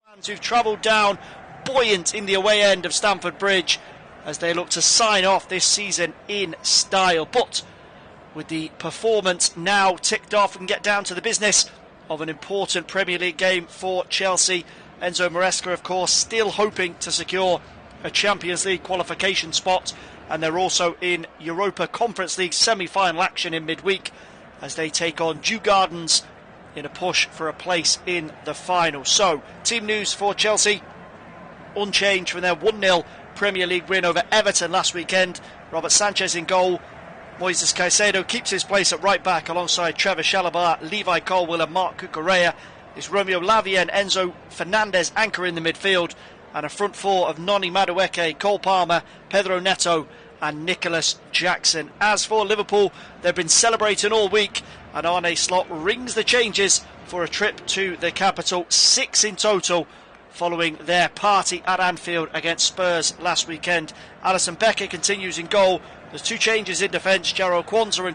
Fans who've travelled down buoyant in the away end of Stamford Bridge as they look to sign off this season in style. But with the performance now ticked off, we can get down to the business of an important Premier League game for Chelsea. Enzo Fernandez, of course, still hoping to secure a Champions League qualification spot, and they're also in Europa Conference League semi-final action in midweek as they take on Dew Gardens in a push for a place in the final. So, team news for Chelsea, unchanged from their 1-0 Premier League win over Everton last weekend. Robert Sanchez in goal. Moises Caicedo keeps his place at right back alongside Trevor Chalobah, Levi Colwill and Marc Cucurella. It's Romeo Lavia and Enzo Fernandez anchor in the midfield, and a front four of Noni Madueke, Cole Palmer, Pedro Neto and Nicholas Jackson. As for Liverpool, they've been celebrating all week, and Arne Slot rings the changes for a trip to the capital, 6 in total, following their party at Anfield against Spurs last weekend. Alisson Becker continues in goal. There's 2 changes in defence. Jarell Quansah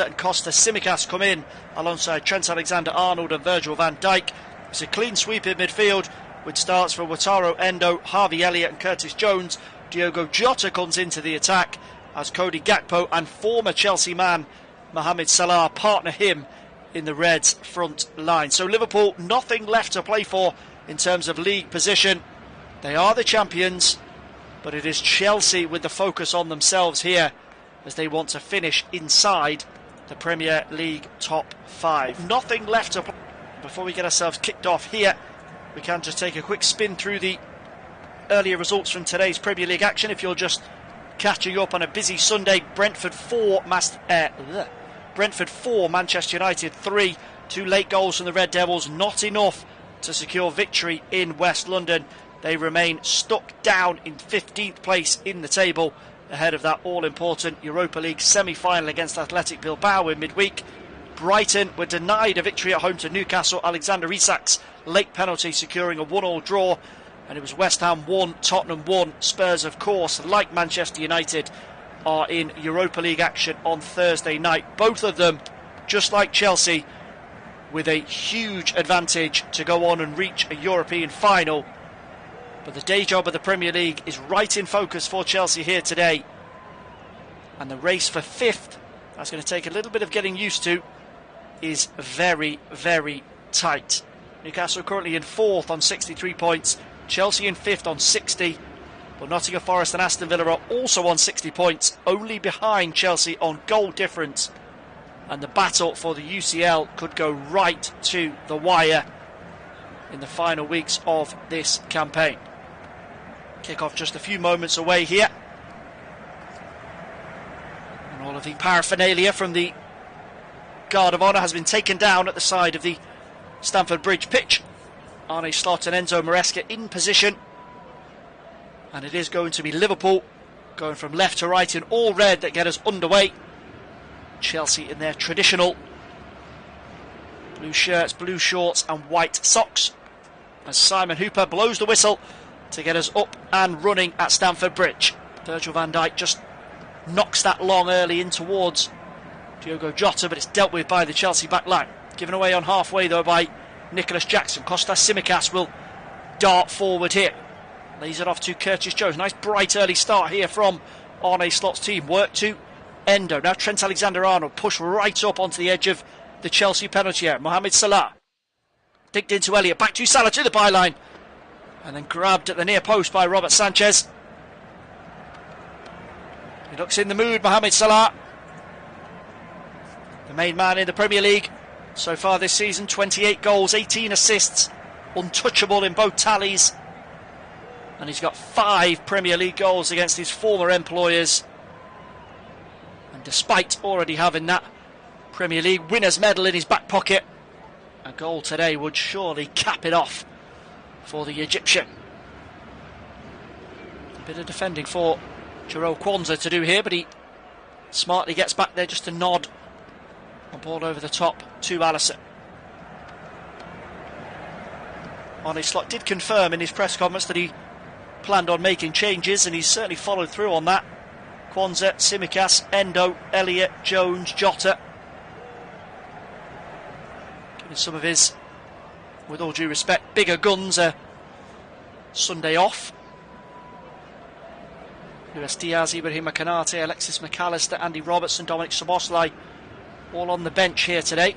and Costa Tsimikas come in alongside Trent Alexander-Arnold and Virgil van Dijk. It's a clean sweep in midfield with starts for Wataru Endo, Harvey Elliott and Curtis Jones. Diogo Jota comes into the attack as Cody Gakpo and former Chelsea man Mohamed Salah partner him in the Reds' front line. So Liverpool, nothing left to play for in terms of league position. They are the champions, but it is Chelsea with the focus on themselves here as they want to finish inside the Premier League top 5. Nothing left to play. Before we get ourselves kicked off here, we can just take a quick spin through the earlier results from today's Premier League action. If you're just catching up on a busy Sunday, Brentford 4, Manchester United 3. 2 late goals from the Red Devils, not enough to secure victory in West London. They remain stuck down in 15th place in the table ahead of that all-important Europa League semi-final against Athletic Bilbao in midweek. Brighton were denied a victory at home to Newcastle. Alexander Isak's late penalty securing a 1-1 draw. And it was West Ham 1, Tottenham 1. Spurs, of course, like Manchester United, are in Europa League action on Thursday night. Both of them, just like Chelsea, with a huge advantage to go on and reach a European final. But the day job of the Premier League is right in focus for Chelsea here today. And the race for 5th, that's going to take a little bit of getting used to, is very, very tight. Newcastle currently in 4th on 63 points. Chelsea in 5th on 60. But Nottingham Forest and Aston Villa are also on 60 points, only behind Chelsea on goal difference. And the battle for the UCL could go right to the wire in the final weeks of this campaign. Kick-off just a few moments away here. And all of the paraphernalia from the Guard of Honour has been taken down at the side of the Stamford Bridge pitch. Arne Slot and Enzo Fernandez in position. And it is going to be Liverpool going from left to right in all red that get us underway. Chelsea in their traditional blue shirts, blue shorts and white socks, as Simon Hooper blows the whistle to get us up and running at Stamford Bridge. Virgil van Dijk just knocks that long early in towards Diogo Jota, but it's dealt with by the Chelsea back line. Given away on halfway though by Nicholas Jackson. Costa Tsimikas will dart forward here. Lays it off to Curtis Jones. Nice bright early start here from Arne Slot's team. Work to Endo. Now Trent Alexander-Arnold push right up onto the edge of the Chelsea penalty area. Mohamed Salah digged into Elliott. Back to Salah to the byline. And then grabbed at the near post by Robert Sanchez. He looks in the mood, Mohamed Salah. The main man in the Premier League so far this season. 28 goals, 18 assists. Untouchable in both tallies. And he's got 5 Premier League goals against his former employers. And despite already having that Premier League winners' medal in his back pocket, a goal today would surely cap it off for the Egyptian. A bit of defending for Jarell Quansah to do here, but he smartly gets back there just to nod a ball over the top to Alisson. Arne Slot did confirm in his press conference that he planned on making changes, and he's certainly followed through on that. Quansah, Tsimikas, Endo, Elliott, Jones, Jota, giving some of his with all due respect, bigger guns are Sunday off. Luis Diaz, Ibrahima Konate, Alexis McAllister, Andy Robertson, Dominic Szoboszlai, all on the bench here today.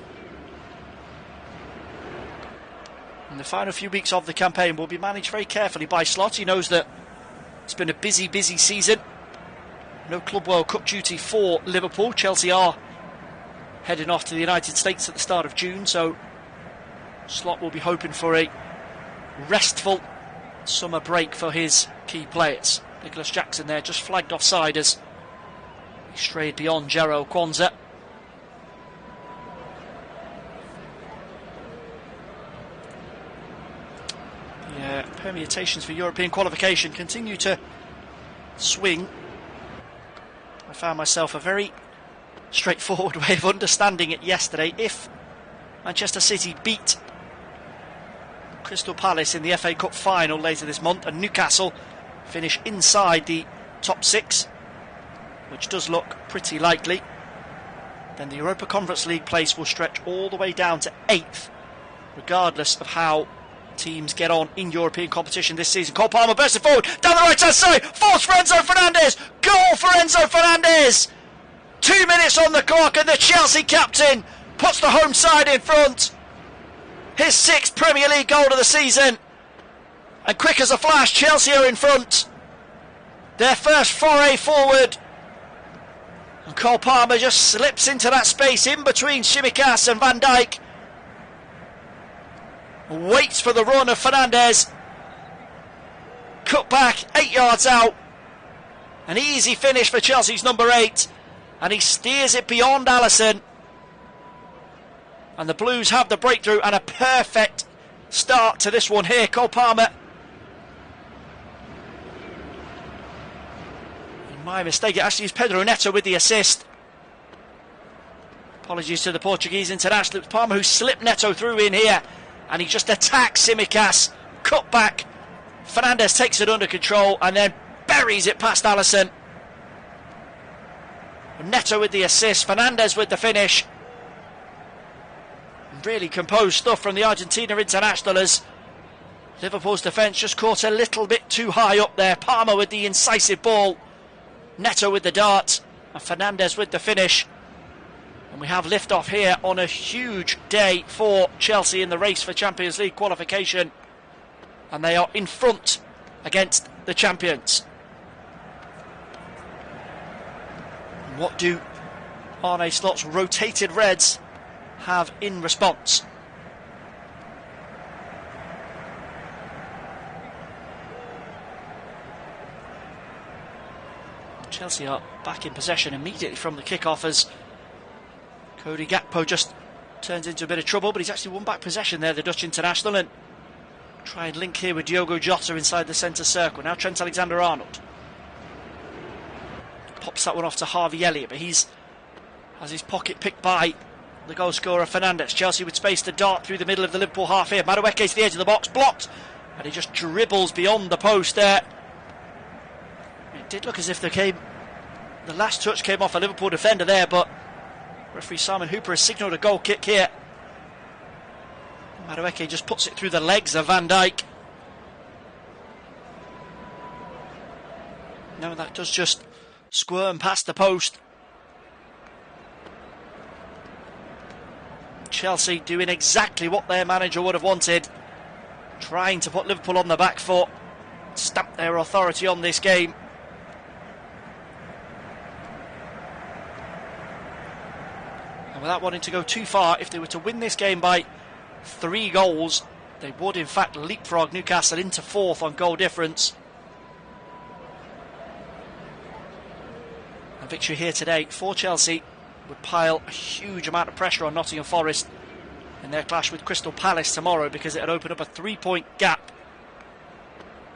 And the final few weeks of the campaign will be managed very carefully by Slot. He knows that it's been a busy season. No Club World Cup duty for Liverpool. Chelsea are heading off to the United States at the start of June, so Slot will be hoping for a restful summer break for his key players. Nicholas Jackson there just flagged offside as he strayed beyond Jero Kwanzaa. Yeah, permutations for European qualification continue to swing. I found myself a very straightforward way of understanding it yesterday. If Manchester City beat Crystal Palace in the FA Cup final later this month and Newcastle finish inside the top 6, which does look pretty likely, then the Europa Conference League place will stretch all the way down to 8th, regardless of how teams get on in European competition this season. Cole Palmer bursting forward down the right hand side, force for Enzo Fernandez, goal for Enzo Fernandez. 2 minutes on the clock and the Chelsea captain puts the home side in front. His 6th Premier League goal of the season. And quick as a flash, Chelsea are in front. Their first foray forward. And Cole Palmer just slips into that space in between Tsimikas and Van Dijk. Waits for the run of Fernandez. Cut back, 8 yards out. An easy finish for Chelsea's number 8. And he steers it beyond Alisson. And the Blues have the breakthrough and a perfect start to this one here. Cole Palmer. My mistake, it actually is Pedro Neto with the assist. Apologies to the Portuguese international. It's Palmer who slipped Neto through in here. And he just attacks Tsimikas. Cut back. Fernandez takes it under control and then buries it past Alisson. Neto with the assist. Fernandez with the finish. Really composed stuff from the Argentina international as Liverpool's defence just caught a little bit too high up there. Palmer with the incisive ball. Neto with the dart. And Fernandez with the finish. And we have lift-off here on a huge day for Chelsea in the race for Champions League qualification. And they are in front against the champions. And what do Arne Slot's rotated Reds have in response? Chelsea are back in possession immediately from the kick-off as Cody Gakpo just turns into a bit of trouble, but he's actually won back possession there, the Dutch international, and try and link here with Diogo Jota inside the centre circle. Now Trent Alexander-Arnold pops that one off to Harvey Elliott, but he's has his pocket picked by the goal scorer Fernandez. Chelsea with space to dart through the middle of the Liverpool half here. Madueke to the edge of the box, blocked, and he just dribbles beyond the post there. It did look as if the last touch came off a Liverpool defender there, but referee Simon Hooper has signalled a goal kick here. Madueke just puts it through the legs of Van Dijk. No, that does just squirm past the post. Chelsea doing exactly what their manager would have wanted, trying to put Liverpool on the back foot, stamp their authority on this game. And without wanting to go too far, if they were to win this game by 3 goals, they would in fact leapfrog Newcastle into 4th on goal difference. A victory here today for Chelsea would pile a huge amount of pressure on Nottingham Forest in their clash with Crystal Palace tomorrow, because it would open up a 3-point gap,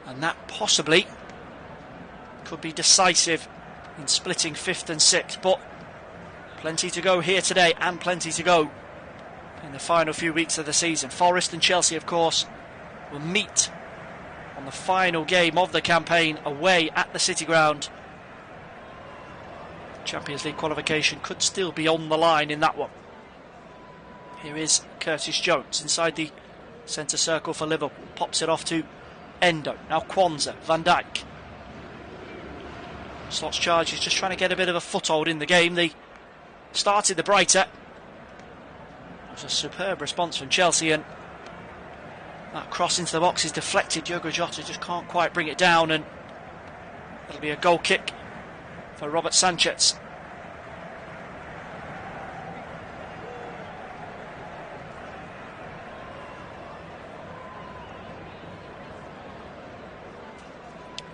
and that possibly could be decisive in splitting 5th and 6th. But plenty to go here today, and plenty to go in the final few weeks of the season. Forest and Chelsea, of course, will meet on the final game of the campaign away at the City Ground. Champions League qualification could still be on the line in that one. Here is Curtis Jones inside the Centre circle for Liverpool. Pops it off to Endo. Now Kwanzaa. Van Dijk. Slots charge. He's just trying to get a bit of a foothold in the game. They started the brighter. It was a superb response from Chelsea, and that cross into the box is deflected. Diogo Jota just can't quite bring it down, and it'll be a goal kick for Robert Sanchez.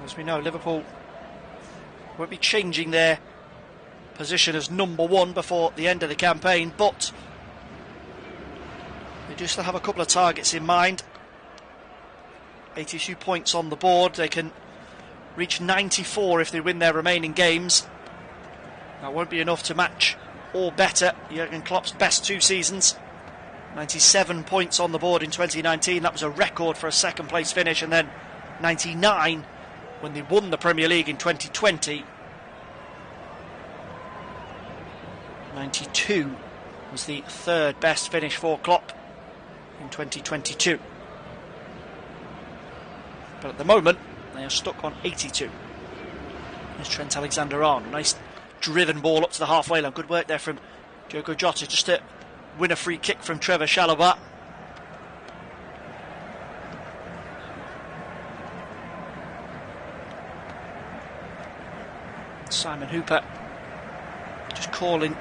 As we know, Liverpool won't be changing their position as number one before the end of the campaign, but they do still have a couple of targets in mind. 82 points on the board. They can reach 94 if they win their remaining games. That won't be enough to match or better Jurgen Klopp's best 2 seasons. 97 points on the board in 2019. That was a record for a second place finish, and then 99 when they won the Premier League in 2020. 92 was the third best finish for Klopp in 2022. But at the moment, they are stuck on 82. There's Trent Alexander-Arnold. Nice driven ball up to the halfway line. Good work there from Diogo Jota just to win a free kick from Trevor Chalobah. Simon Hooper just calling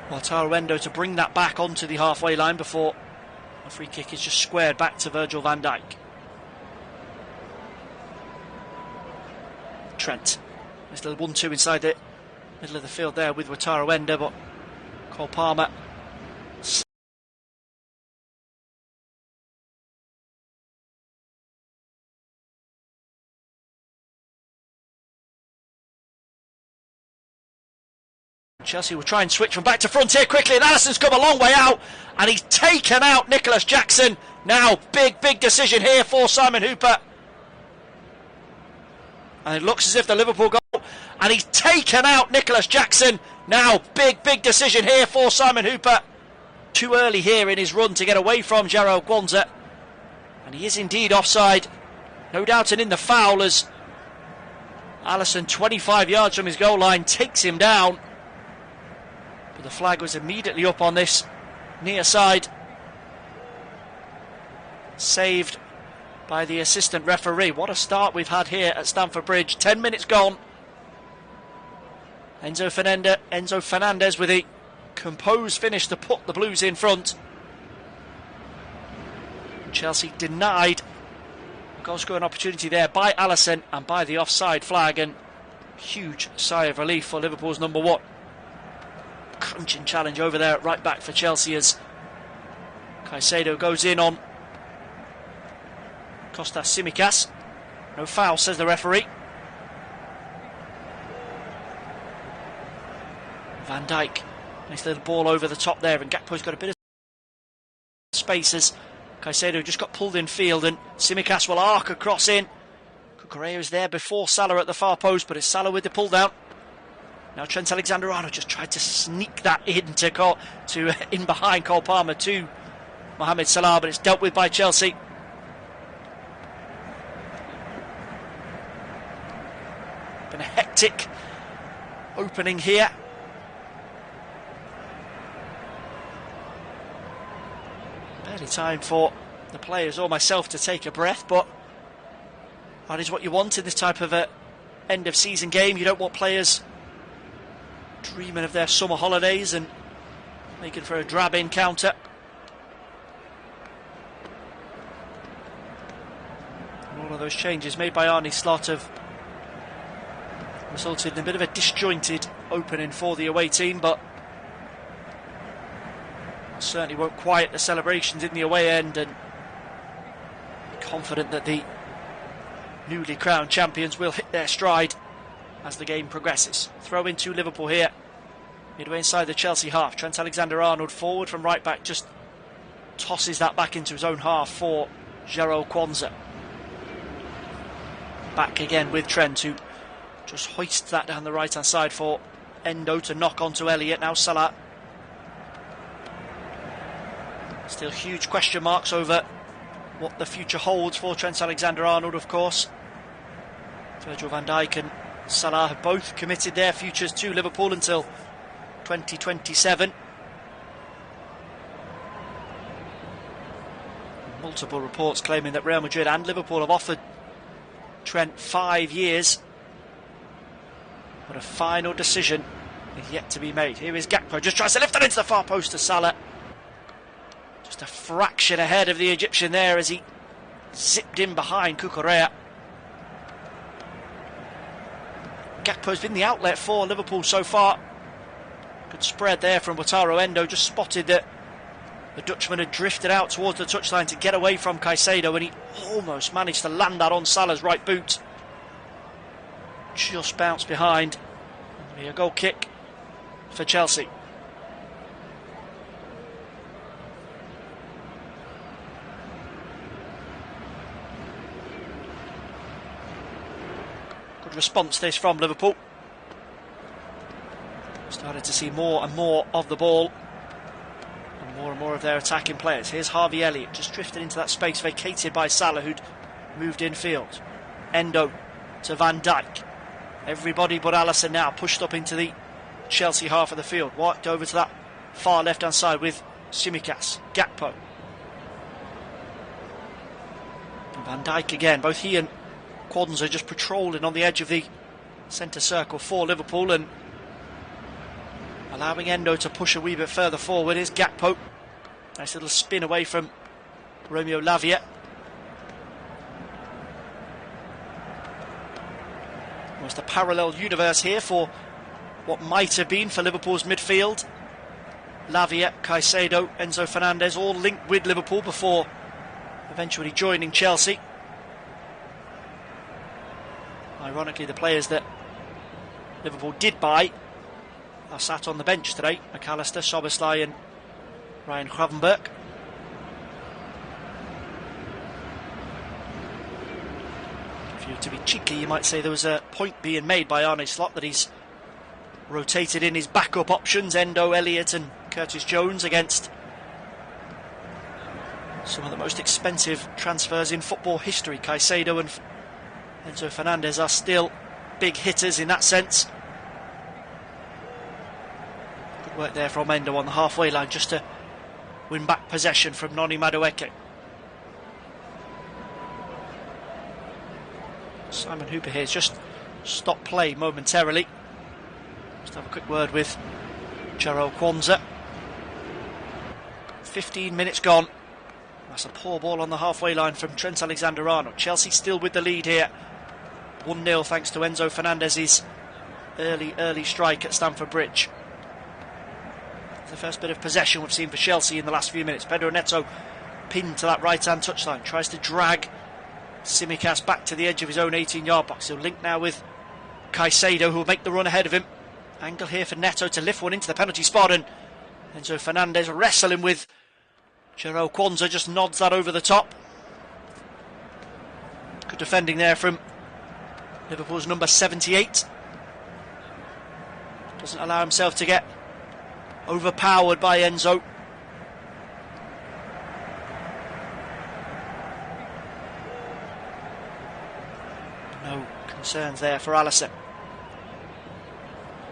Wataru Endo to bring that back onto the halfway line before a free kick is just squared back to Virgil van Dijk. Trent. Nice little 1-2 inside the middle of the field there with Wataru Endo, but Cole Palmer Chelsea will try and switch from back to front here quickly, and Alisson's come a long way out, and he's taken out Nicholas Jackson. Now, big decision here for Simon Hooper. And it looks as if the Liverpool goal, and he's taken out Nicholas Jackson. Now, big decision here for Simon Hooper. Too early here in his run to get away from Jarrell Kwanzaa. And he is indeed offside. No doubt in the foul as Alisson, 25 yards from his goal line, takes him down. But the flag was immediately up on this near side. Saved by the assistant referee. What a start we've had here at Stamford Bridge. 10 minutes gone. Enzo Fernandez with a composed finish to put the Blues in front. Chelsea denied a goal scoring opportunity there by Alisson and by the offside flag, and huge sigh of relief for Liverpool's number one. Crunching challenge over there at right back for Chelsea as Caicedo goes in on Kostas Tsimikas. No foul, says the referee. Van Dijk, nice little ball over the top there, and Gakpo's got a bit of space as Caicedo just got pulled in field, and Tsimikas will arc across in. Cucurella is there before Salah at the far post, but it's Salah with the pull down. Now Trent Alexander-Arnold just tried to sneak that in in behind Cole Palmer to Mohamed Salah, but it's dealt with by Chelsea. Been a hectic opening here. Barely time for the players or myself to take a breath, but that is what you want in this type of end of season game. You don't want players dreaming of their summer holidays and making for a drab encounter. And all of those changes made by Arne Slot have resulted in a bit of a disjointed opening for the away team, but certainly won't quiet the celebrations in the away end, and confident that the newly crowned champions will hit their stride as the game progresses. Throw into Liverpool here, midway inside the Chelsea half. Trent Alexander-Arnold forward from right back, just tosses that back into his own half for Jarrell Kwanzaa. Back again with Trent, who just hoists that down the right hand side for Endo to knock onto Elliott. Now Salah Still huge question marks over what the future holds for Trent Alexander-Arnold, of course. Virgil van Dijk and Salah have both committed their futures to Liverpool until 2027. Multiple reports claiming that Real Madrid and Liverpool have offered Trent 5 years, but a final decision is yet to be made. Here is Gakpo, just tries to lift it into the far post to Salah. Just a fraction ahead of the Egyptian there as he zipped in behind Cucurella. Gakpo's been the outlet for Liverpool so far. Good spread there from Wataru Endo, just spotted that the Dutchman had drifted out towards the touchline to get away from Caicedo, and he almost managed to land that on Salah's right boot. Just bounced behind. It'll be a goal kick for Chelsea. Good response this from Liverpool. Started to see more and more of the ball and more of their attacking players. Here's Harvey Elliott, just drifted into that space vacated by Salah, who'd moved infield. Endo to Van Dijk. Everybody but Alisson now pushed up into the Chelsea half of the field. Walked over to that far left-hand side with Tsimikas. Gakpo. And Van Dijk again. Both he and Quansah just patrolling on the edge of the centre circle for Liverpool, and allowing Endo to push a wee bit further forward is Gakpo. Nice little spin away from Romeo Lavia. Almost a parallel universe here for what might have been for Liverpool's midfield. Lavia, Caicedo, Enzo Fernandez, all linked with Liverpool before eventually joining Chelsea. Ironically, the players that Liverpool did buy are sat on the bench today. McAllister, Szoboszlai and Ryan Gravenberch. If you were to be cheeky, you might say there was a point being made by Arne Slot that he's rotated in his backup options, Endo, Elliott and Curtis Jones, against some of the most expensive transfers in football history. Caicedo and Enzo Fernandez are still big hitters in that sense. Good work there from Endo on the halfway line just to win back possession from Noni Madueke. Simon Hooper here has just stopped play momentarily. Just have a quick word with Jarrell Quansah. 15 minutes gone. That's a poor ball on the halfway line from Trent Alexander-Arnold. Chelsea still with the lead here. 1-0 thanks to Enzo Fernandez's early strike at Stamford Bridge. The first bit of possession we've seen for Chelsea in the last few minutes. Pedro Neto pinned to that right-hand touchline. Tries to drag Tsimikas back to the edge of his own 18-yard box. He'll link now with Caicedo, who will make the run ahead of him. Angle here for Neto to lift one into the penalty spot, and Enzo Fernandez wrestling with Jarrell Quansah, just nods that over the top. Good defending there from Liverpool's number 78. Doesn't allow himself to get overpowered by Enzo. No concerns there for Alisson.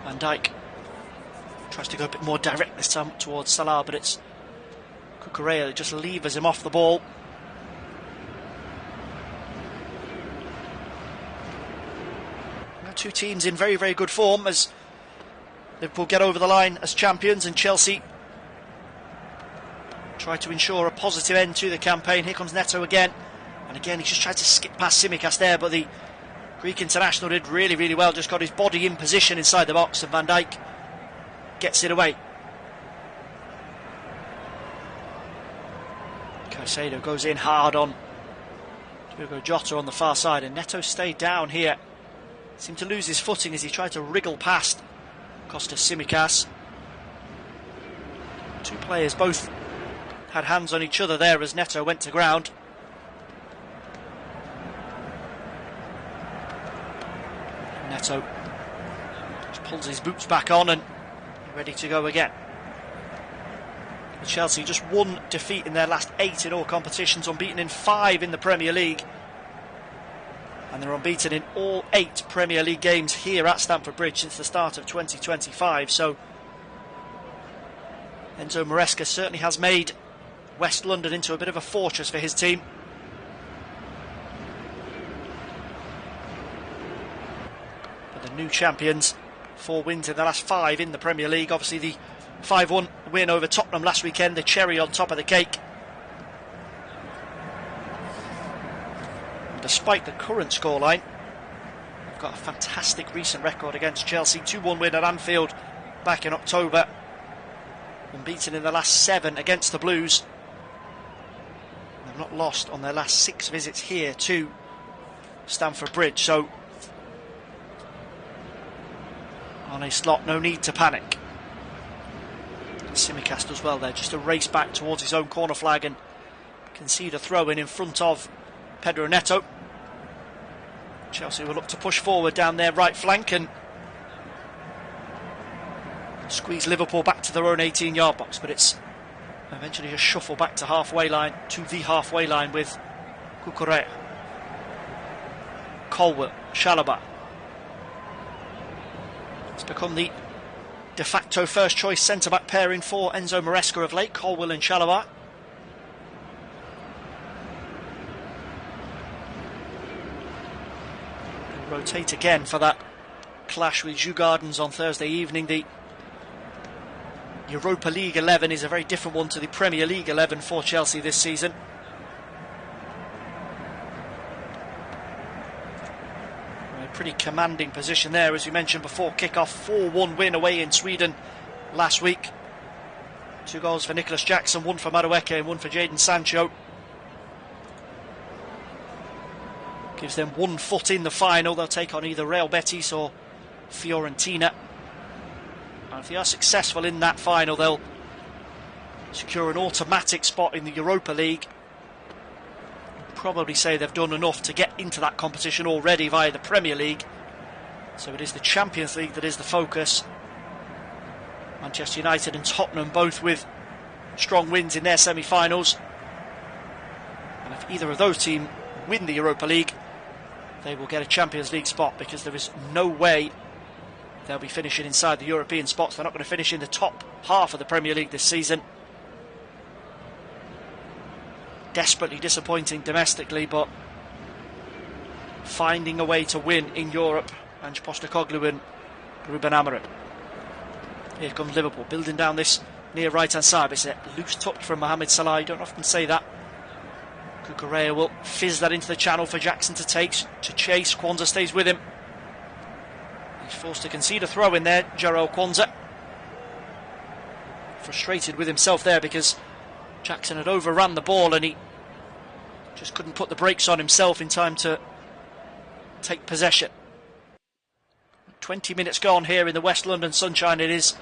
Van Dijk tries to go a bit more direct this time towards Salah, but it's Cucurella that just levers him off the ball. Now two teams in very, very good form as Liverpool get over the line as champions, and Chelsea try to ensure a positive end to the campaign. Here comes Neto again, and again he's just tried to skip past Tsimikas there, but the Greek international did really, really well. Just got his body in position inside the box, and Van Dijk gets it away. Caicedo goes in hard on Diogo Jota on the far side, and Neto stayed down here. Seemed to lose his footing as he tried to wriggle past Costa Tsimikas. Two players both had hands on each other there as Neto went to ground. Neto just pulls his boots back on and ready to go again. Chelsea just one defeat in their last 8 in all competitions, unbeaten in 5 in the Premier League. And they're unbeaten in all 8 Premier League games here at Stamford Bridge since the start of 2025. So Enzo Maresca certainly has made West London into a bit of a fortress for his team. But the new champions, 4 wins in the last 5 in the Premier League. Obviously the 5-1 win over Tottenham last weekend, the cherry on top of the cake. And despite the current scoreline, they've got a fantastic recent record against Chelsea. 2-1 win at Anfield back in October. Unbeaten in the last 7 against the Blues. They've not lost on their last 6 visits here to Stamford Bridge. So on a slot, no need to panic. Simicast does well there, just to race back towards his own corner flag and concede a throw in front of Pedro Neto. Chelsea will look to push forward down their right flank and squeeze Liverpool back to their own 18-yard box, but it's eventually a shuffle back to the halfway line with Cucurella, Colwill, Chalobah. It's become the de facto first choice centre-back pairing for Enzo Maresca of late, Colwill and Chalobah. They'll rotate again for that clash with Kew Gardens on Thursday evening. The Europa League 11 is a very different one to the Premier League 11 for Chelsea this season. Pretty commanding position there, as we mentioned before. Kick-off 4-1 win away in Sweden last week. 2 goals for Nicholas Jackson, 1 for Madueke and 1 for Jadon Sancho. Gives them 1 foot in the final. They'll take on either Real Betis or Fiorentina. And if they are successful in that final, they'll secure an automatic spot in the Europa League. Probably say they've done enough to get into that competition already via the Premier League. So it is the Champions League that is the focus. Manchester United and Tottenham both with strong wins in their semi-finals. And if either of those teams win the Europa League, they will get a Champions League spot, because there is no way they'll be finishing inside the European spots. They're not going to finish in the top half of the Premier League this season. Desperately disappointing domestically, but finding a way to win in Europe. Ange Postecoglou and Ruben Amorim. Here comes Liverpool, building down this near right-hand side. It's a loose touch from Mohamed Salah. You don't often say that. Cucurella will fizz that into the channel for Jackson to chase. Kwanzaa stays with him. He's forced to concede a throw in there, Jarrell Kwanzaa. Frustrated with himself there because Jackson had overrun the ball and he just couldn't put the brakes on himself in time to take possession. 20 minutes gone here in the West London sunshine. It is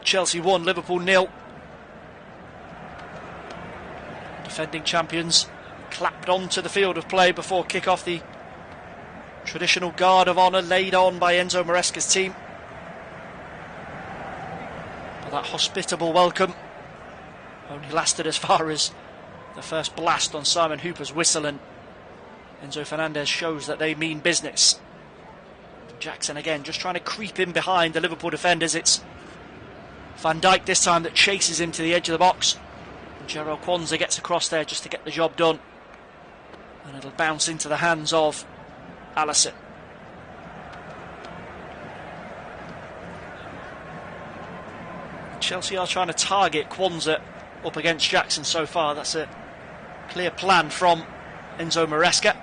Chelsea 1, Liverpool 0. Defending champions clapped onto the field of play before kick-off. The traditional guard of honour laid on by Enzo Maresca's team. But that hospitable welcome only lasted as far as the first blast on Simon Hooper's whistle, and Enzo Fernandez shows that they mean business. Jackson again just trying to creep in behind the Liverpool defenders. It's Van Dijk this time that chases him to the edge of the box. And Jarrell Kwanzaa gets across there just to get the job done. And it'll bounce into the hands of Alisson. Chelsea are trying to target Kwanzaa up against Jackson so far. That's a clear plan from Enzo Maresca.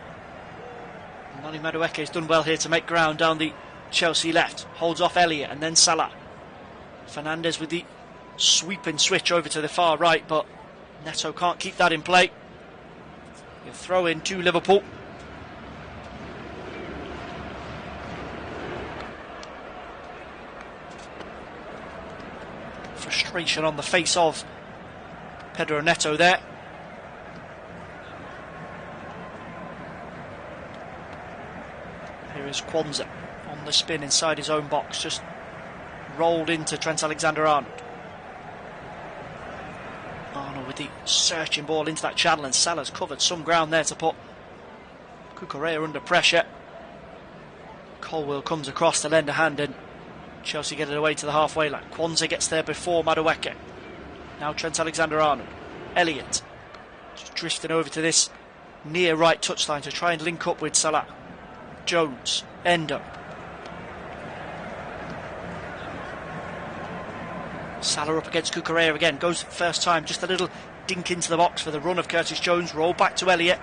Nani Madueke has done well here to make ground down the Chelsea left. Holds off Elliott and then Salah. Fernandez with the sweeping switch over to the far right, but Neto can't keep that in play. He'll throw in to Liverpool. Frustration on the face of Pedro Neto there. Here is Kwanzaa on the spin inside his own box, just rolled into Trent Alexander-Arnold. Arnold with the searching ball into that channel, and Salah's covered some ground there to put Cucurella under pressure. Colwill comes across to lend a hand, and Chelsea get it away to the halfway line. Kwanzaa gets there before Madueke. Now Trent Alexander-Arnold. Elliott just drifting over to this near right touchline to try and link up with Salah. Jones, Endo. Salah up against Cucurella again. Goes first time, just a little dink into the box for the run of Curtis Jones. Roll back to Elliott.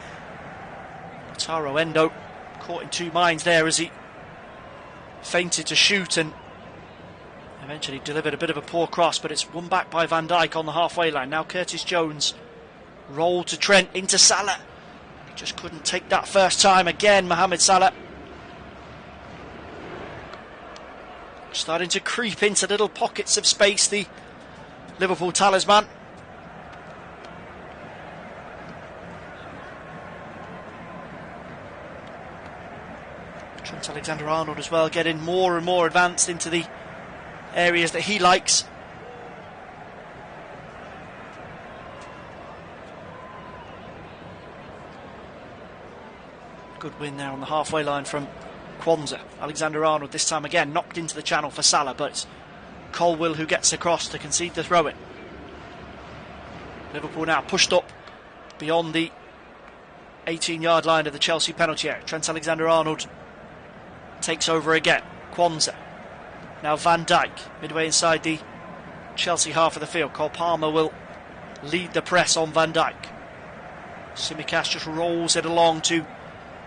Taro Endo caught in two minds there as he feinted to shoot and eventually delivered a bit of a poor cross, but it's won back by Van Dijk on the halfway line. Now Curtis Jones. Roll to Trent, into Salah. He just couldn't take that first time. Again, Mohamed Salah starting to creep into little pockets of space, the Liverpool talisman. Trent Alexander-Arnold as well, getting more and more advanced into the areas that he likes. Good win there on the halfway line from Kwanzaa. Alexander-Arnold this time again knocked into the channel for Salah, but it's Colwill who gets across to concede the throw-in. Liverpool now pushed up beyond the 18-yard line of the Chelsea penalty area. Trent Alexander-Arnold takes over again. Kwanzaa. Now Van Dijk, midway inside the Chelsea half of the field. Cole Palmer will lead the press on Van Dijk. Tsimikas just rolls it along to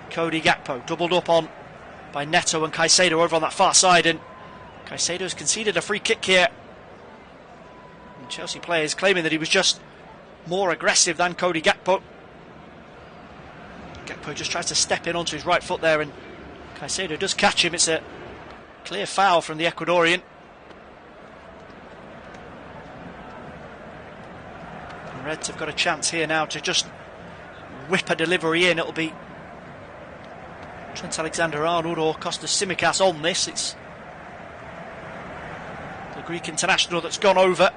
Cody Gakpo, doubled up on by Neto and Caicedo over on that far side, and Caicedo's conceded a free kick here. And Chelsea players claiming that he was just more aggressive than Cody Gakpo. Gakpo just tries to step in onto his right foot there, and Caicedo does catch him. It's a clear foul from the Ecuadorian. The Reds have got a chance here now to just whip a delivery in. It'll be Trent Alexander-Arnold or Kostas Tsimikas on this. It's the Greek international that's gone over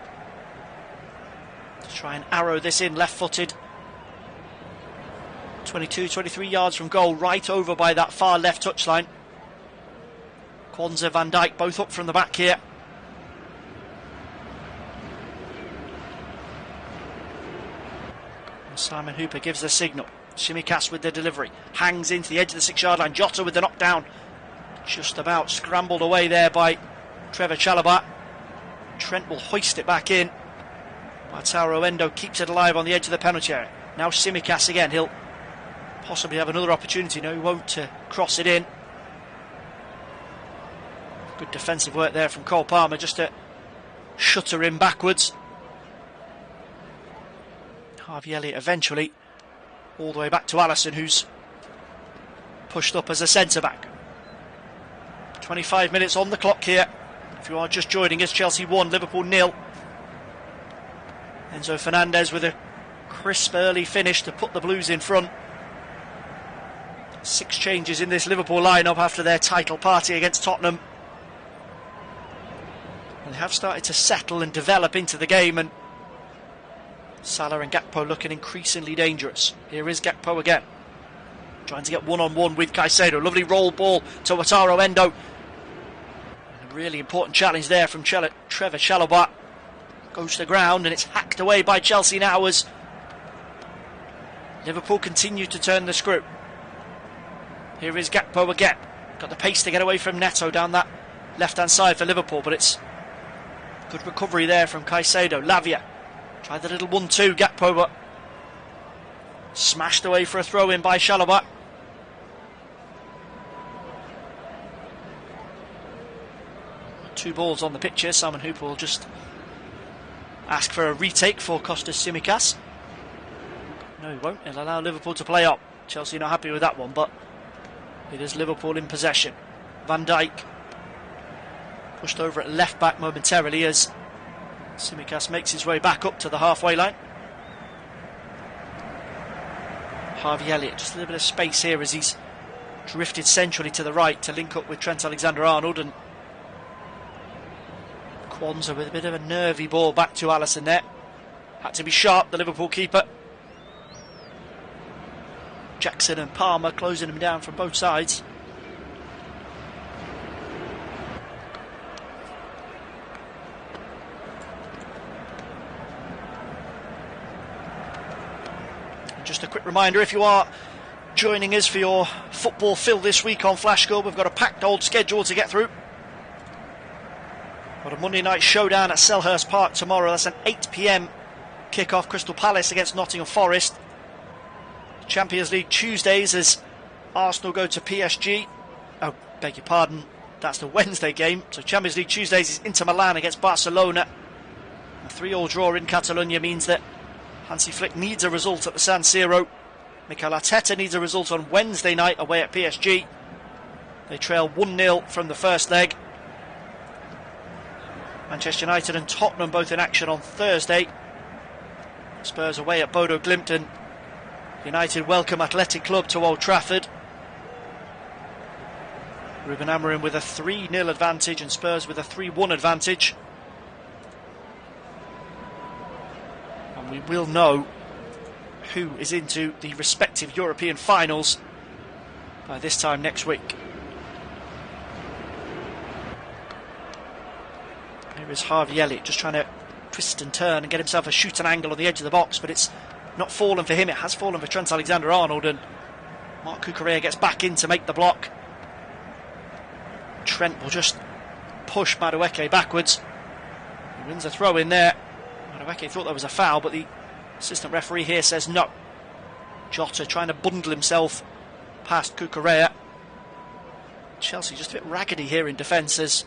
to try and arrow this in, left-footed. 23 yards from goal, right over by that far left touchline. Kwanzaa, Van Dijk both up from the back here. And Simon Hooper gives the signal. Tsimikas with the delivery, hangs into the edge of the 6-yard line. Jota with the knockdown, just about scrambled away there by Trevor Chalobah. Trent will hoist it back in. Taro Endo keeps it alive on the edge of the penalty area. Now Tsimikas again, he'll possibly have another opportunity. No, he won't, to cross it in. Good defensive work there from Cole Palmer just to shutter him backwards. Harvey Elliott eventually all the way back to Alisson, who's pushed up as a centre-back. 25 minutes on the clock here. If you are just joining us, Chelsea 1, Liverpool 0. Enzo Fernandez with a crisp early finish to put the Blues in front. 6 changes in this Liverpool lineup after their title party against Tottenham. And they have started to settle and develop into the game, and Salah and Gakpo looking increasingly dangerous. Here is Gakpo again, trying to get one-on-one with Caicedo. Lovely roll ball to Wataru Endo. And a really important challenge there from Trevor Chalobah. Goes to the ground, and it's hacked away by Chelsea now as Liverpool continue to turn the screw. Here is Gakpo again. Got the pace to get away from Neto down that left-hand side for Liverpool, but it's good recovery there from Caicedo. Lavia tried the little 1-2, Gakpo, but smashed away for a throw-in by Chalobah. Two balls on the pitch here. Simon Hooper will just ask for a retake for Kostas Tsimikas. No, he won't. He'll allow Liverpool to play up. Chelsea not happy with that one, but it is Liverpool in possession. Van Dijk pushed over at left back momentarily as Tsimikas makes his way back up to the halfway line. Harvey Elliott, just a little bit of space here as he's drifted centrally to the right to link up with Trent Alexander-Arnold, and Kwanzaa with a bit of a nervy ball back to Alisson there. Had to be sharp, the Liverpool keeper. Jackson and Palmer closing him down from both sides. Just a quick reminder, if you are joining us for your football fill this week on Flash Score, we've got a packed old schedule to get through. Got a Monday night showdown at Selhurst Park tomorrow. That's an 8 PM kick-off. Crystal Palace against Nottingham Forest. Champions League Tuesdays as Arsenal go to PSG. Oh, beg your pardon, that's the Wednesday game. So Champions League Tuesdays is Inter Milan against Barcelona. A 3-3 draw in Catalonia means that Hansi Flick needs a result at the San Siro. Mikel Arteta needs a result on Wednesday night away at PSG. They trail 1-0 from the first leg. Manchester United and Tottenham both in action on Thursday. Spurs away at Bodo Glimt, and United welcome Athletic Club to Old Trafford. Ruben Amorim with a 3-0 advantage and Spurs with a 3-1 advantage. And we will know who is into the respective European finals by this time next week. Here is Harvey Elliott just trying to twist and turn and get himself a shooting angle on the edge of the box, but it's not fallen for him. It has fallen for Trent Alexander-Arnold, and Marc Cucurella gets back in to make the block. Trent will just push Madueke backwards. He wins a throw in there. Madueke thought there was a foul, but the assistant referee here says no. Jota trying to bundle himself past Cucurella. Chelsea just a bit raggedy here in defence as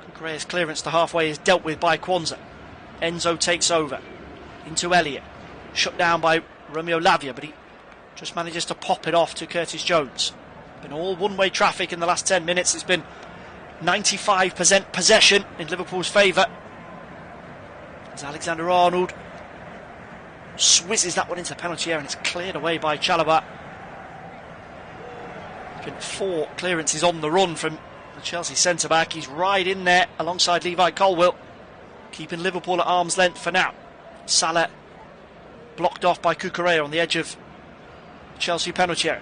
Cucurella's clearance to halfway is dealt with by Kwanzaa. Enzo takes over into Elliott, shut down by Romeo Lavia, but he just manages to pop it off to Curtis Jones. Been all one-way traffic in the last 10 minutes. It's been 95% possession in Liverpool's favour as Alexander-Arnold swizzes that one into the penalty area, and it's cleared away by Chalobah. There's been 4 clearances on the run from the Chelsea centre-back. He's right in there alongside Levi Colwill, keeping Liverpool at arm's length for now. Salah blocked off by Cucurella on the edge of the Chelsea penalty area.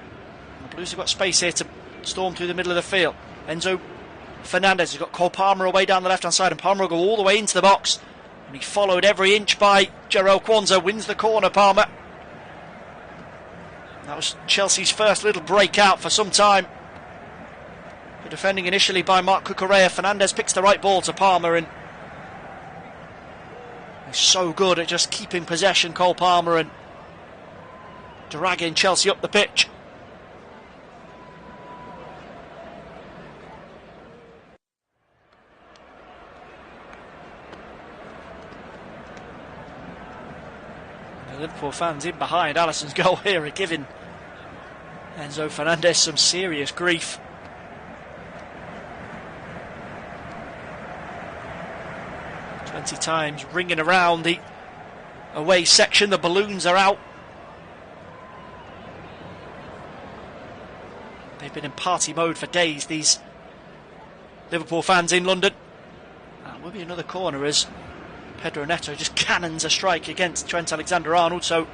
And the Blues have got space here to storm through the middle of the field. Enzo Fernandez has got Cole Palmer away down the left-hand side, and Palmer will go all the way into the box. And he followed every inch by Jarell Kwanzaa, wins the corner, Palmer. That was Chelsea's first little breakout for some time. The defending initially by Marc Cucurella. Fernandez picks the right ball to Palmer, and he's so good at just keeping possession, Cole Palmer, and dragging Chelsea up the pitch. The Liverpool fans in behind Alisson's goal here are giving Enzo Fernandez some serious grief. Times ringing around the away section. The balloons are out. They've been in party mode for days, these Liverpool fans in London. And will be another corner as Pedro Neto just cannons a strike against Trent Alexander-Arnold. So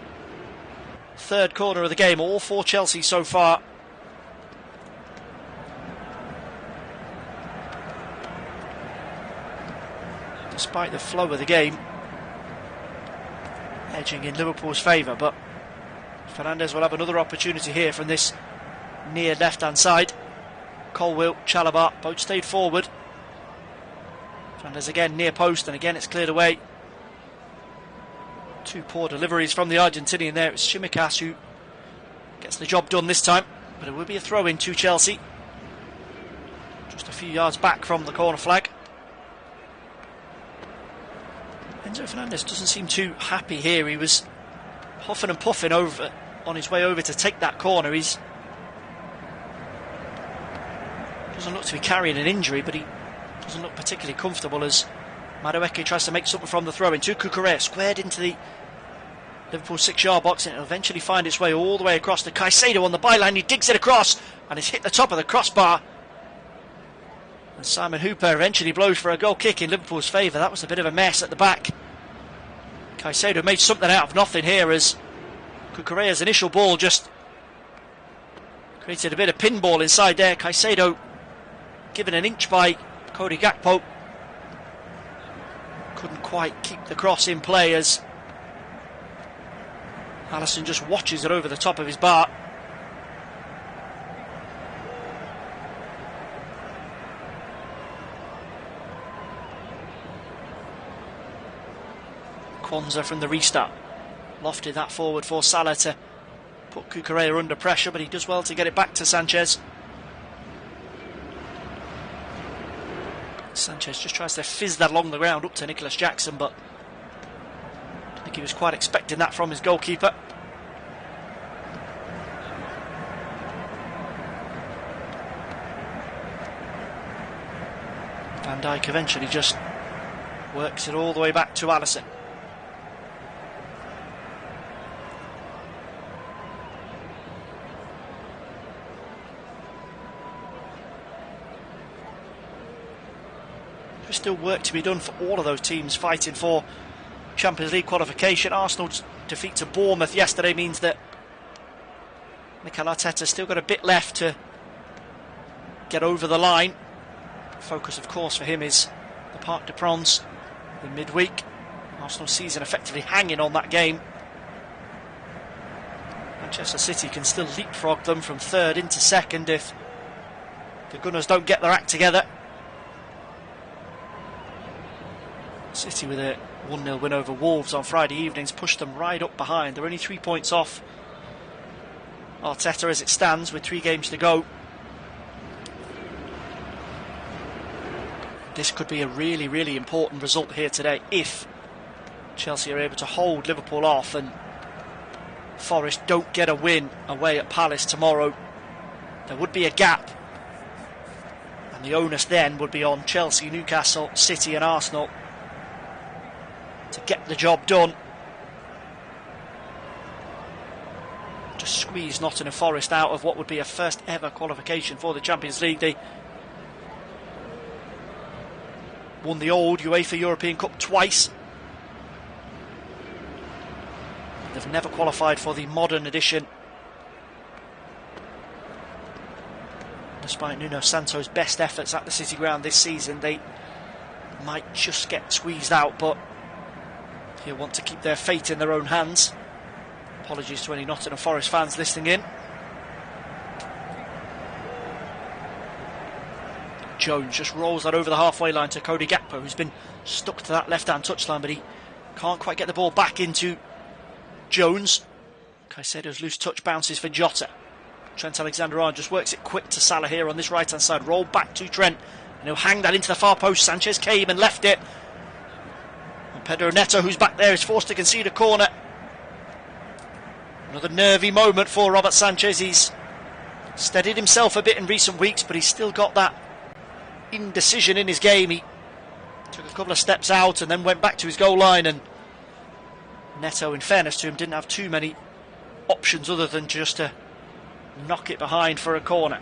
3rd corner of the game, all for Chelsea so far. Despite the flow of the game edging in Liverpool's favour, but Fernandez will have another opportunity here from this near left-hand side. Colwill, Chalobah, both stayed forward. Fernandez again near post, and again it's cleared away. 2 poor deliveries from the Argentinian there. It's Shimikas who gets the job done this time, but it will be a throw-in to Chelsea. Just a few yards back from the corner flag. Enzo Fernandez doesn't seem too happy here. He was huffing and puffing over on his way over to take that corner. He's doesn't look to be carrying an injury, but he doesn't look particularly comfortable as Madueke tries to make something from the throw-in to Cucurella, squared into the Liverpool 6-yard box, and it'll eventually find its way all the way across to Caicedo on the byline. He digs it across, and it's hit the top of the crossbar. And Simon Hooper eventually blows for a goal kick in Liverpool's favour. That was a bit of a mess at the back. Caicedo made something out of nothing here as Cucurella's initial ball just created a bit of pinball inside there. Caicedo given an inch by Cody Gakpo. Couldn't quite keep the cross in play as Alisson just watches it over the top of his bar. Kwanzaa from the restart lofted that forward for Salah to put Cucurella under pressure, but he does well to get it back to Sanchez. Sanchez just tries to fizz that along the ground up to Nicholas Jackson, but I think he was quite expecting that from his goalkeeper. Van Dijk eventually just works it all the way back to Alisson. There's still work to be done for all of those teams fighting for Champions League qualification. Arsenal's defeat to Bournemouth yesterday means that Mikel Arteta's still got a bit left to get over the line. Focus, of course, for him is the Parc des Princes in midweek. Arsenal's season effectively hanging on that game. Manchester City can still leapfrog them from third into second if the Gunners don't get their act together. City with a 1-0 win over Wolves on Friday evenings pushed them right up behind. They're only 3 points off Arteta as it stands with 3 games to go. This could be a really, really important result here today if Chelsea are able to hold Liverpool off and Forest don't get a win away at Palace tomorrow. There would be a gap, and the onus then would be on Chelsea, Newcastle, City and Arsenal to get the job done. Just squeeze Nottingham Forest out of what would be a first ever qualification for the Champions League. They won the old UEFA European Cup twice. They've never qualified for the modern edition. Despite Nuno Santo's best efforts at the City Ground this season, they might just get squeezed out, but he'll want to keep their fate in their own hands. Apologies to any Nottingham Forest fans listening in. Jones just rolls that over the halfway line to Cody Gakpo, who's been stuck to that left-hand touchline, but he can't quite get the ball back into Jones. Caicedo's loose touch bounces for Jota. Trent Alexander-Arnold just works it quick to Salah here on this right-hand side. Roll back to Trent, and he'll hang that into the far post. Sanchez came and left it. And Pedro Neto, who's back there, is forced to concede a corner. Another nervy moment for Robert Sanchez. He's steadied himself a bit in recent weeks, but he's still got that indecision in his game. He took a couple of steps out and then went back to his goal line, and Neto, in fairness to him, didn't have too many options other than just to knock it behind for a corner.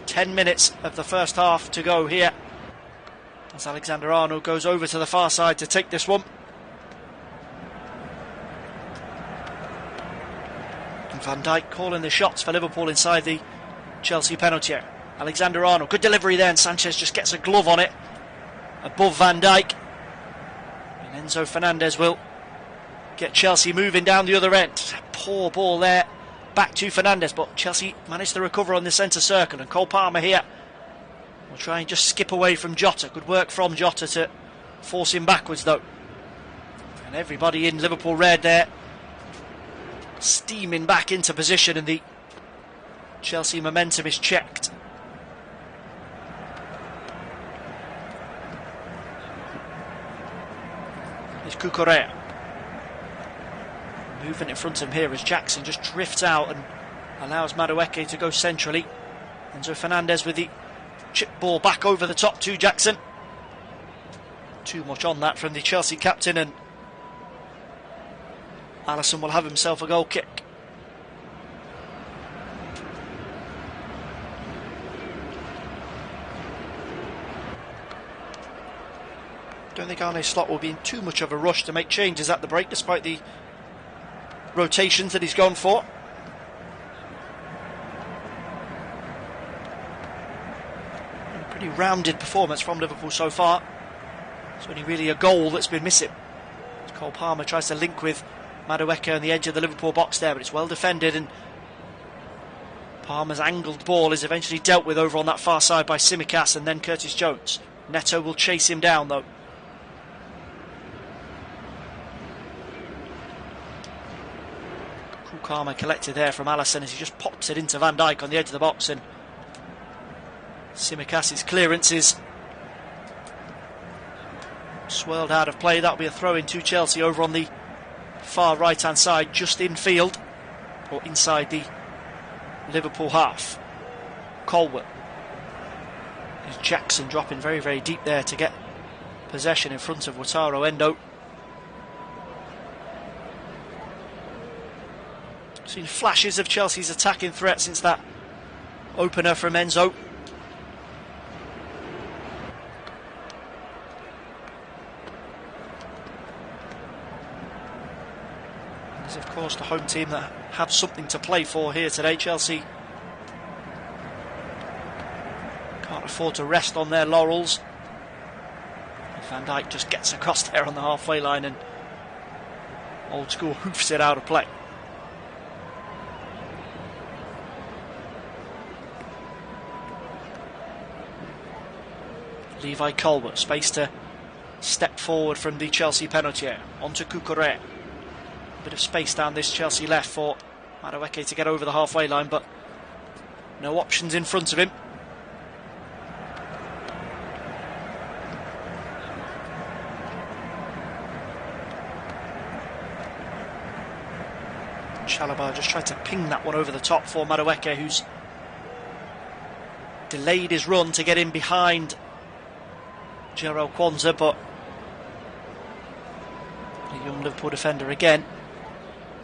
10 minutes of the first half to go here as Alexander-Arnold goes over to the far side to take this one. And Van Dijk calling the shots for Liverpool inside the Chelsea penalty area. Alexander-Arnold, good delivery there, and Sanchez just gets a glove on it above Van Dijk. And Enzo Fernandez will get Chelsea moving down the other end. Poor ball there, back to Fernandez, but Chelsea managed to recover on the centre circle, and Cole Palmer here will try and just skip away from Jota. Good work from Jota to force him backwards though. And everybody in Liverpool red there steaming back into position, and the Chelsea momentum is checked. It's Cucurella moving in front of him here as Jackson just drifts out and allows Madueke to go centrally. Enzo Fernandez with the chip ball back over the top to Jackson. Too much on that from the Chelsea captain, and Alisson will have himself a goal kick. don't think Arne Slot will be in too much of a rush to make changes at the break, despite the rotations that he's gone for. A pretty rounded performance from Liverpool so far. It's only really a goal that's been missing. Cole Palmer tries to link with Madueke on the edge of the Liverpool box there, but it's well defended, and Palmer's angled ball is eventually dealt with over on that far side by Tsimikas and then Curtis Jones. Neto will chase him down though. Karma collected there from Alisson as he just pops it into Van Dijk on the edge of the box, and Tsimikas' clearance is swirled out of play. That'll be a throw in to Chelsea over on the far right hand side, just infield or inside the Liverpool half. Colwell. There's Jackson dropping very, very deep there to get possession in front of Wataru Endo. Seen flashes of Chelsea's attacking threat since that opener from Enzo. There's of course the home team that have something to play for here today. Chelsea can't afford to rest on their laurels. Van Dijk just gets across there on the halfway line and old school hoofs it out of play. Levi Colbert, space to step forward from the Chelsea penalty area. Onto Cucurella. Bit of space down this Chelsea left for Madueke to get over the halfway line, but no options in front of him. Chalobah just tried to ping that one over the top for Madueke, who's delayed his run to get in behind Jarell Quansah, but the young Liverpool defender again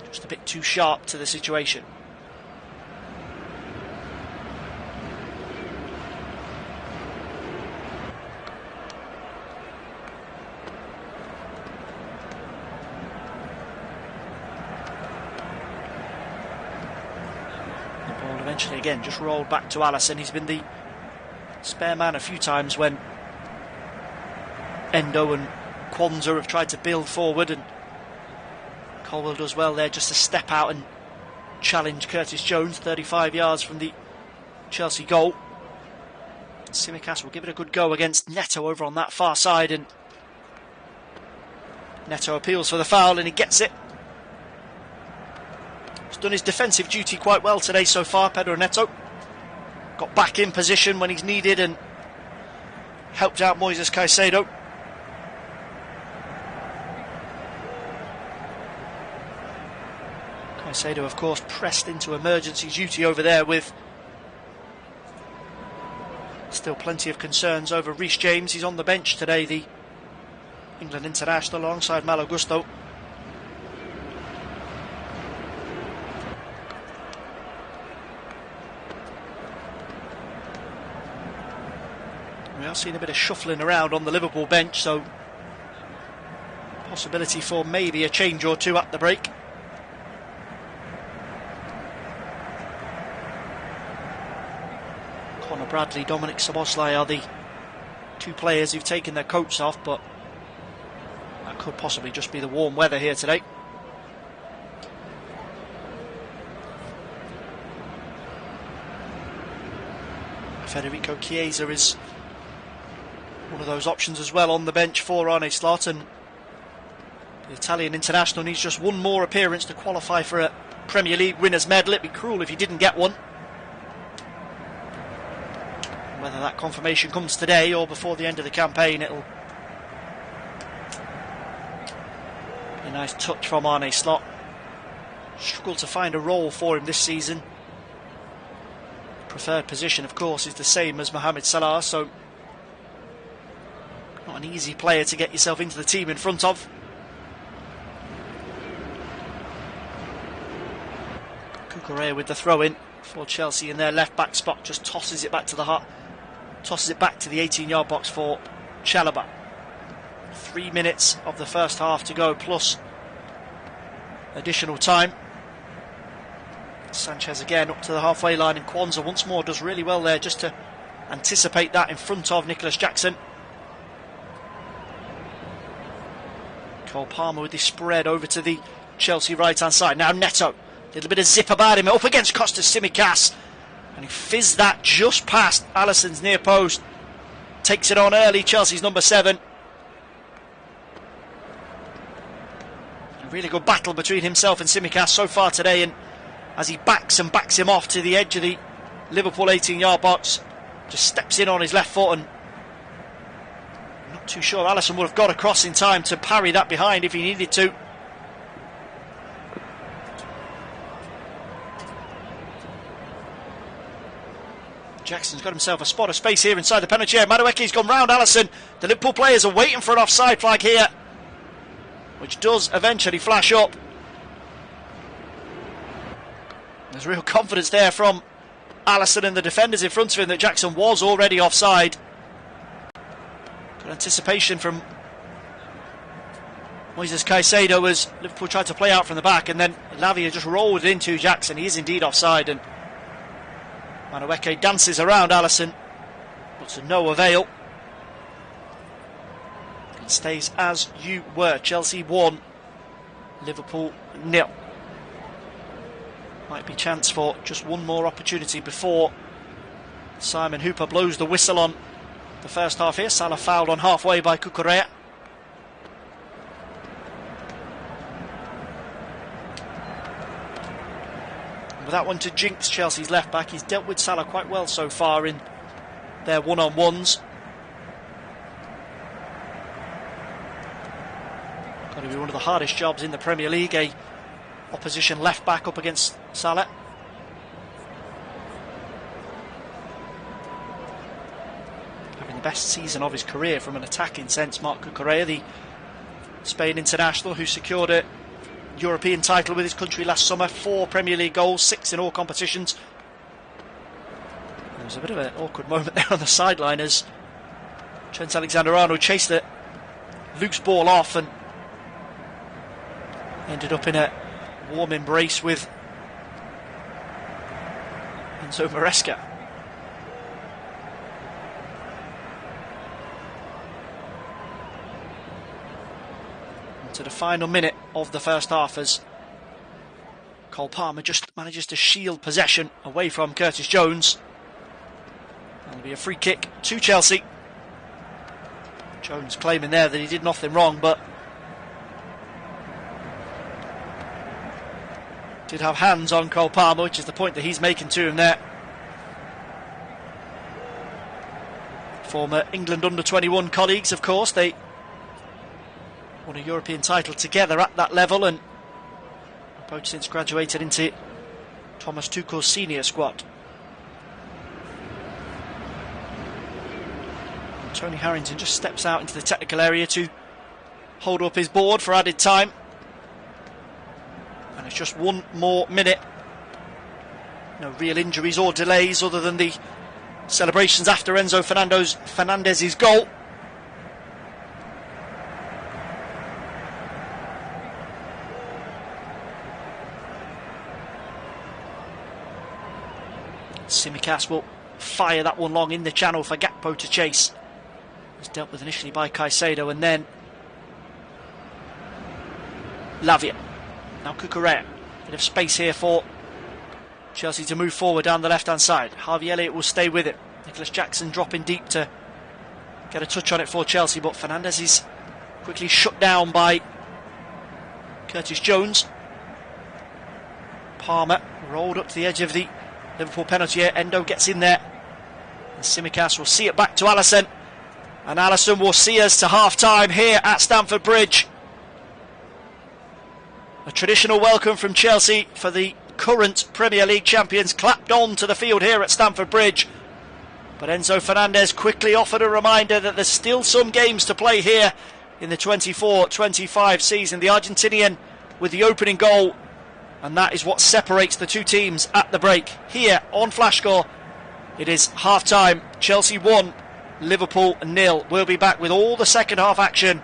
just a bit too sharp to the situation. The ball eventually again just rolled back to Alisson. He's been the spare man a few times when Endo and Quansah have tried to build forward, and Colwell does well there just to step out and challenge Curtis Jones 35 yards from the Chelsea goal. Tsimikas will give it a good go against Neto over on that far side, and Neto appeals for the foul and he gets it. He's done his defensive duty quite well today so far, Pedro Neto. Got back in position when he's needed and helped out Moises Caicedo. Caicedo, of course, pressed into emergency duty over there with still plenty of concerns over Reece James. He's on the bench today, the England international, alongside Malo Gusto. We are seeing a bit of shuffling around on the Liverpool bench, so possibility for maybe a change or two at the break. Conor Bradley, Dominic Szoboszlai are the two players who've taken their coats off, but that could possibly just be the warm weather here today. Federico Chiesa is one of those options as well on the bench for Arne Slot, and the Italian international needs just one more appearance to qualify for a Premier League winners' medal. It'd be cruel if he didn't get one. Whether that confirmation comes today or before the end of the campaign, it'll be a nice touch from Arne Slot. Struggled to find a role for him this season. Preferred position, of course, is the same as Mohamed Salah, so not an easy player to get yourself into the team in front of. Cucurella with the throw-in for Chelsea in their left-back spot, just tosses it back to the 18-yard box for Chalobah. 3 minutes of the first half to go, plus additional time. Sanchez again up to the halfway line, and Kwanzaa once more does really well there just to anticipate that in front of Nicholas Jackson. Cole Palmer with the spread over to the Chelsea right hand side. Now Neto, a little bit of zip about him, up against Kostas Tsimikas, and he fizzed that just past Alisson's near post. Takes it on early, Chelsea's number 7. A really good battle between himself and Tsimikas so far today, and as he backs him off to the edge of the Liverpool 18-yard box, just steps in on his left foot, and I'm not too sure Alisson would have got across in time to parry that behind if he needed to. Jackson's got himself a spot of space here inside the penalty area. Madueke's gone round Alisson. The Liverpool players are waiting for an offside flag here, which does eventually flash up. There's real confidence there from Alisson and the defenders in front of him that Jackson was already offside. Good anticipation from Moises Caicedo as Liverpool tried to play out from the back, and then Lavia just rolled into Jackson. He is indeed offside, and Madueke dances around Alisson, but to no avail. It stays as you were. Chelsea 1, Liverpool 0. Might be chance for just one more opportunity before Simon Hooper blows the whistle on the first half here. Salah fouled on halfway by Cucurella. With that one to jinx Chelsea's left back. He's dealt with Salah quite well so far in their one-on-ones. Got to be one of the hardest jobs in the Premier League, a opposition left back up against Salah. Having the best season of his career from an attacking sense, Marc Cucurella, the Spain international who secured a European title with his country last summer. 4 Premier League goals, 6 in all competitions. There was a bit of an awkward moment there on the sideline as Trent Alexander-Arnold chased the loose ball off and ended up in a warm embrace with Enzo Fernandez. To the final minute of the first half as Cole Palmer just manages to shield possession away from Curtis Jones. That'll be a free kick to Chelsea. Jones claiming there that he did nothing wrong, but did have hands on Cole Palmer, which is the point that he's making to him there. Former England under-21 colleagues, of course. They won a European title together at that level, and both since graduated into Thomas Tuchel's senior squad. And Tony Harrington just steps out into the technical area to hold up his board for added time. And it's just one more minute. No real injuries or delays other than the celebrations after Enzo Fernandez's goal. Tsimikas will fire that one long in the channel for Gakpo to chase. It was dealt with initially by Caicedo, and then Lavia. Now Cucurella. Bit of space here for Chelsea to move forward down the left-hand side. Harvey Elliott will stay with it. Nicholas Jackson dropping deep to get a touch on it for Chelsea, but Fernandez is quickly shut down by Curtis Jones. Palmer rolled up to the edge of the Liverpool penalty here. Endo gets in there, and Tsimikas will see it back to Alisson, and Alisson will see us to half-time here at Stamford Bridge. A traditional welcome from Chelsea for the current Premier League champions clapped on to the field here at Stamford Bridge. But Enzo Fernandez quickly offered a reminder that there's still some games to play here in the 24-25 season. The Argentinian with the opening goal, and that is what separates the two teams at the break. Here on Flash Score, it is half-time. Chelsea 1, Liverpool 0. We'll be back with all the second half action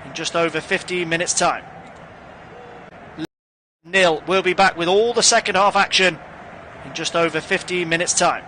in just over 15 minutes' time. 0. We'll be back with all the second half action in just over 15 minutes' time.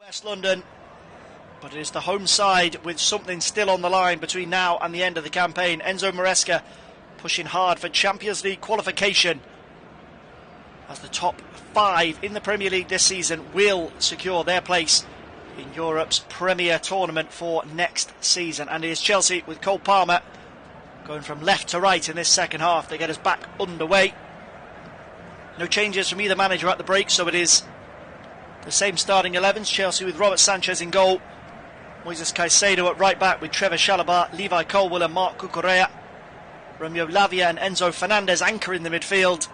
West London, but it is the home side with something still on the line between now and the end of the campaign. Enzo Maresca pushing hard for Champions League qualification, as the top 5 in the Premier League this season will secure their place in Europe's Premier Tournament for next season. And it is Chelsea with Cole Palmer going from left to right in this second half. They get us back underway. No changes from either manager at the break, so it is the same starting 11s. Chelsea with Robert Sanchez in goal, Moises Caicedo at right back with Trevor Chalobah, Levi Colwill and Marc Cucurella, Romeo Lavia and Enzo Fernandez anchoring the midfield,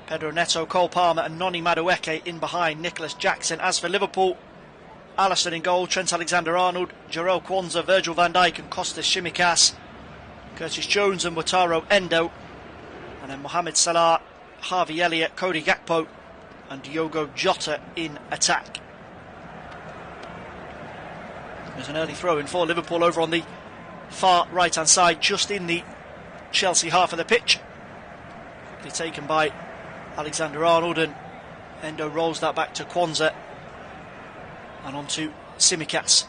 Pedro Neto, Cole Palmer and Noni Madueke in behind Nicholas Jackson. As for Liverpool, Alisson in goal, Trent Alexander-Arnold, Jarell Quansah, Virgil van Dijk and Kostas Tsimikas, Curtis Jones and Wataru Endo, and then Mohamed Salah, Harvey Elliott, Cody Gakpo and Diogo Jota in attack. There's an early throw in for Liverpool over on the far right hand side, just in the Chelsea half of the pitch. They're taken by Alexander-Arnold, and Endo rolls that back to Quansah and on to Tsimikas.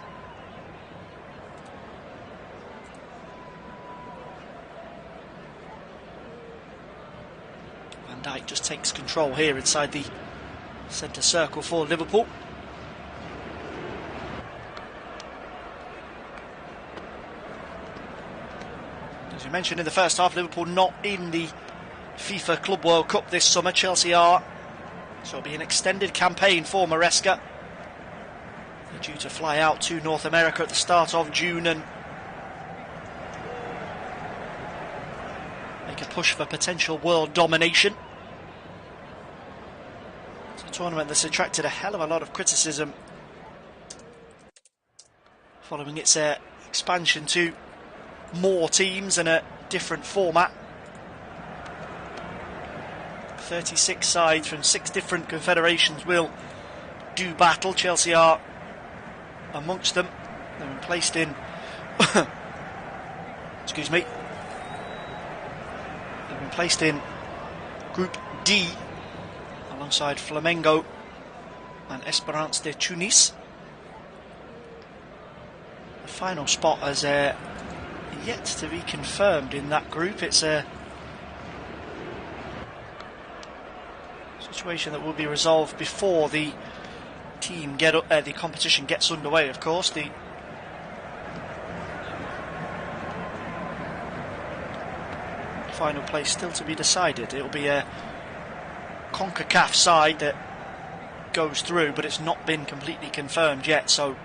Van Dijk just takes control here inside the centre circle for Liverpool. As we mentioned in the first half, Liverpool not in the FIFA Club World Cup this summer. Chelsea are, so it'll be an extended campaign for Maresca. They're due to fly out to North America at the start of June and make a push for potential world domination. It's a tournament that's attracted a hell of a lot of criticism following its expansion to more teams and a different format. 36 sides from 6 different confederations will do battle. Chelsea are amongst them. They've been placed in excuse me, they've been placed in Group D alongside Flamengo and Esperance de Tunis. The final spot has yet to be confirmed in that group. It's a situation that will be resolved before the the competition gets underway. Of course, the final place still to be decided. It'll be a CONCACAF side that goes through, but it's not been completely confirmed yet. So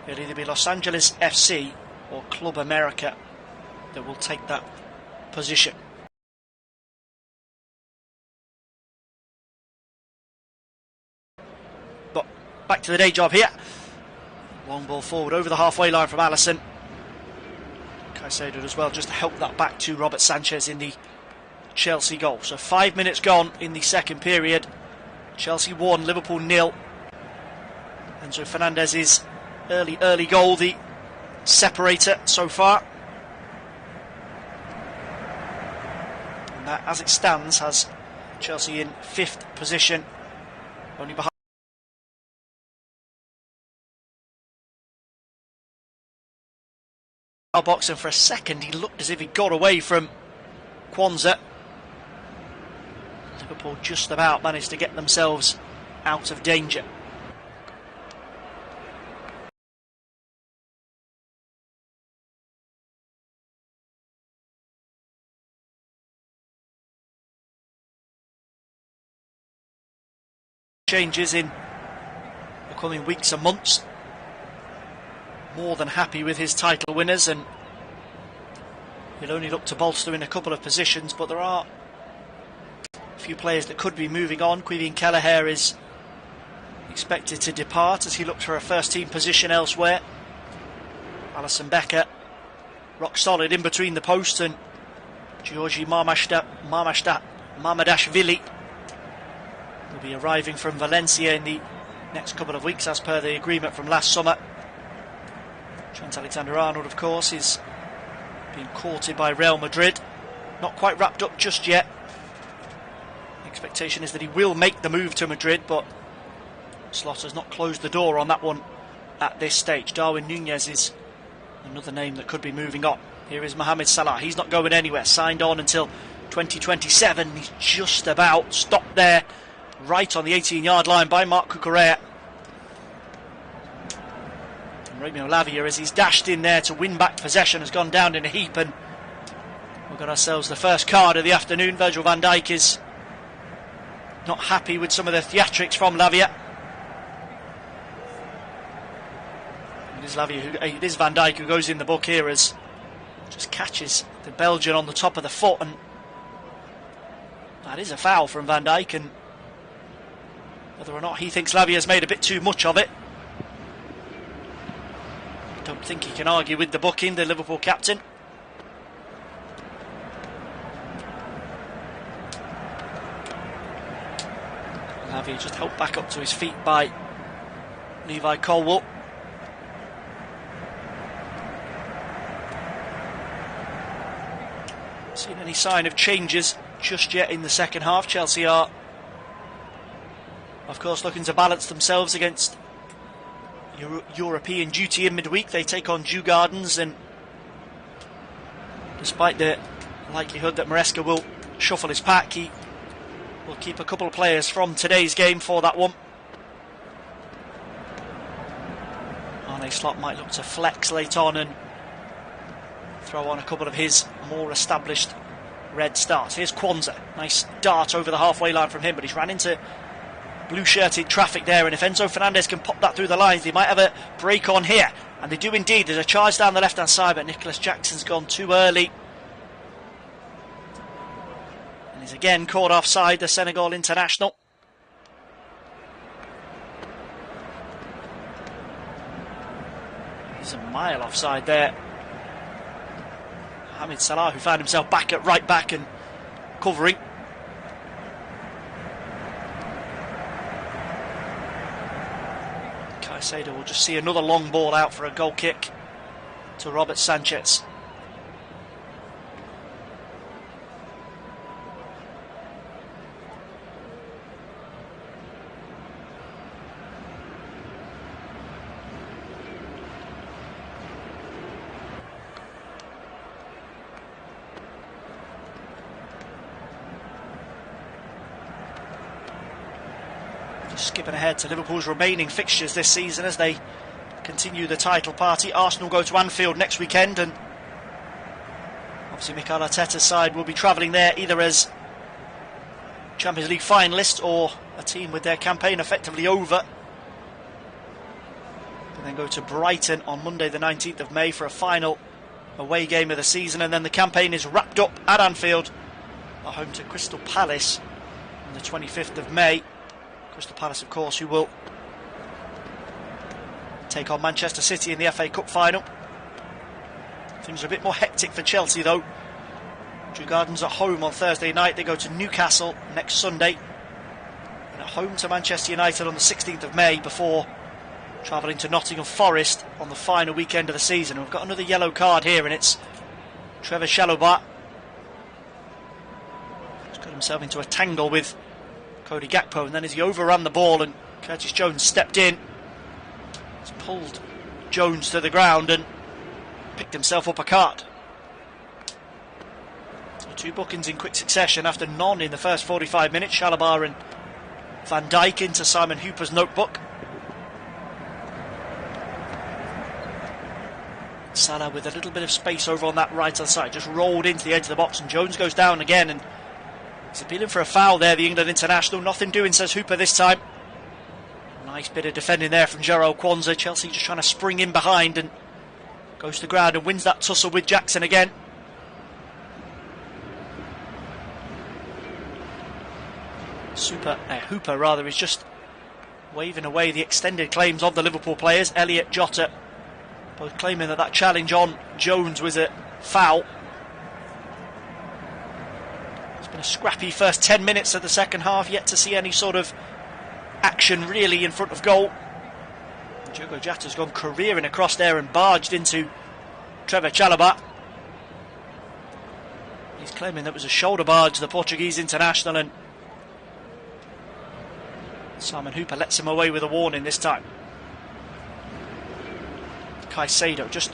it'll either be Los Angeles FC or Club America that will take that position. But back to the day job here. Long ball forward over the halfway line from Alisson. Caicedo as well, just to help that back to Robert Sanchez in the Chelsea goal. So 5 minutes gone in the second period. Chelsea 1, Liverpool 0. Enzo Fernandez's early goal, the separator so far. And that, as it stands, has Chelsea in 5th position, only behind our box. And for a second he looked as if he got away from Quansah. Liverpool just about managed to get themselves out of danger. Changes in the coming weeks and months. More than happy with his title winners, and he'll only look to bolster in a couple of positions, but there are a few players that could be moving on. Quevian Kelleher is expected to depart as he looks for a first team position elsewhere. Alisson Becker rock solid in between the posts, and Georgi Mamadashvili will be arriving from Valencia in the next couple of weeks as per the agreement from last summer. Trent Alexander-Arnold, of course, is being courted by Real Madrid. Not quite wrapped up just yet. The expectation is that he will make the move to Madrid, but Slaughter's not closed the door on that one at this stage. Darwin Núñez is another name that could be moving on. Here is Mohamed Salah. He's not going anywhere. Signed on until 2027. He's just about stopped there, right on the 18-yard line by Marc Cucurella. And Romeo Lavia, as he's dashed in there to win back possession, has gone down in a heap, and we've got ourselves the first card of the afternoon. Virgil van Dijk is not happy with some of the theatrics from Lavia. It is Van Dijk who goes in the book here, as just catches the Belgian on the top of the foot, and that is a foul from Van Dijk, and whether or not he thinks Lavia's made a bit too much of it, I don't think he can argue with the booking, the Liverpool captain. Lavia just helped back up to his feet by Levi Colwill. Seen any sign of changes just yet in the second half. Chelsea are, of course, looking to balance themselves against European duty in midweek. They take on Djurgårdens, Gardens, and despite the likelihood that Maresca will shuffle his pack, he will keep a couple of players from today's game for that one. Arne Slot might look to flex late on and throw on a couple of his more established red stars. Here's Kwanzaa. Nice dart over the halfway line from him, but he's ran into blue-shirted traffic there, and if Enzo Fernandez can pop that through the lines, they might have a break on here. And they do indeed. There's a charge down the left-hand side, but Nicholas Jackson's gone too early. And he's again caught offside, the Senegal international. He's a mile offside there. Mohamed Salah, who found himself back at right back and covering. Caicedo will just see another long ball out for a goal kick to Robert Sanchez. Skipping ahead to Liverpool's remaining fixtures this season as they continue the title party. Arsenal go to Anfield next weekend, and obviously Mikel Arteta's side will be travelling there either as Champions League finalists or a team with their campaign effectively over. And then go to Brighton on Monday the 19th of May for a final away game of the season, and then the campaign is wrapped up at Anfield, at home to Crystal Palace on the 25th of May. Crystal Palace, of course, who will take on Manchester City in the FA Cup final. Things are a bit more hectic for Chelsea, though. Djurgårdens at home on Thursday night. They go to Newcastle next Sunday, and at home to Manchester United on the 16th of May before travelling to Nottingham Forest on the final weekend of the season. And we've got another yellow card here, and it's Trevor Chalobah. He's got himself into a tangle with Cody Gakpo, and then as he overran the ball and Curtis Jones stepped in, he's pulled Jones to the ground and picked himself up a card. So two bookings in quick succession after none in the first 45 minutes. Chalobah and Van Dijk into Simon Hooper's notebook. Salah with a little bit of space over on that right hand side, just rolled into the edge of the box, and Jones goes down again, and he's appealing for a foul there, the England international. Nothing doing, says Hooper this time. Nice bit of defending there from Jarell Kwanzaa. Chelsea just trying to spring in behind, and goes to the ground and wins that tussle with Jackson again. Hooper is just waving away the extended claims of the Liverpool players. Elliott, Jota, both claiming that challenge on Jones was a foul. Been a scrappy first 10 minutes of the second half, yet to see any sort of action really in front of goal. Diogo Jota's gone careering across there and barged into Trevor Chalobah. He's claiming that was a shoulder barge, the Portuguese international, and Simon Hooper lets him away with a warning this time. Caicedo just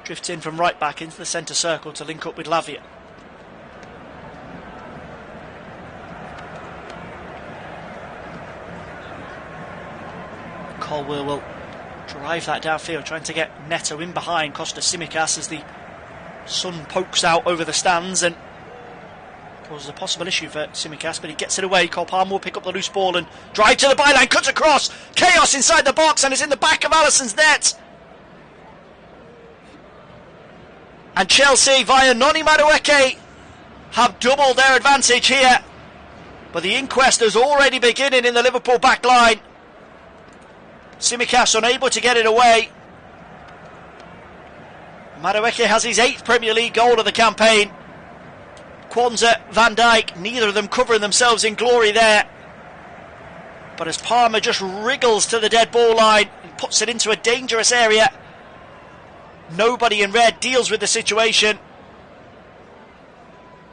drifts in from right back into the centre circle to link up with Lavia. Colwill will drive that downfield, trying to get Neto in behind Costa Tsimikas as the sun pokes out over the stands and causes a possible issue for Tsimikas, but he gets it away. Cole Palmer will pick up the loose ball and drive to the byline, cuts across, chaos inside the box, and is in the back of Alisson's net. And Chelsea, via Noni Madueke, have doubled their advantage here. But the inquest is already beginning in the Liverpool back line. Tsimikas unable to get it away. Madueke has his 8th Premier League goal of the campaign. Kwanzaa, Van Dijk, neither of them covering themselves in glory there. But as Palmer just wriggles to the dead ball line, he puts it into a dangerous area. Nobody in red deals with the situation.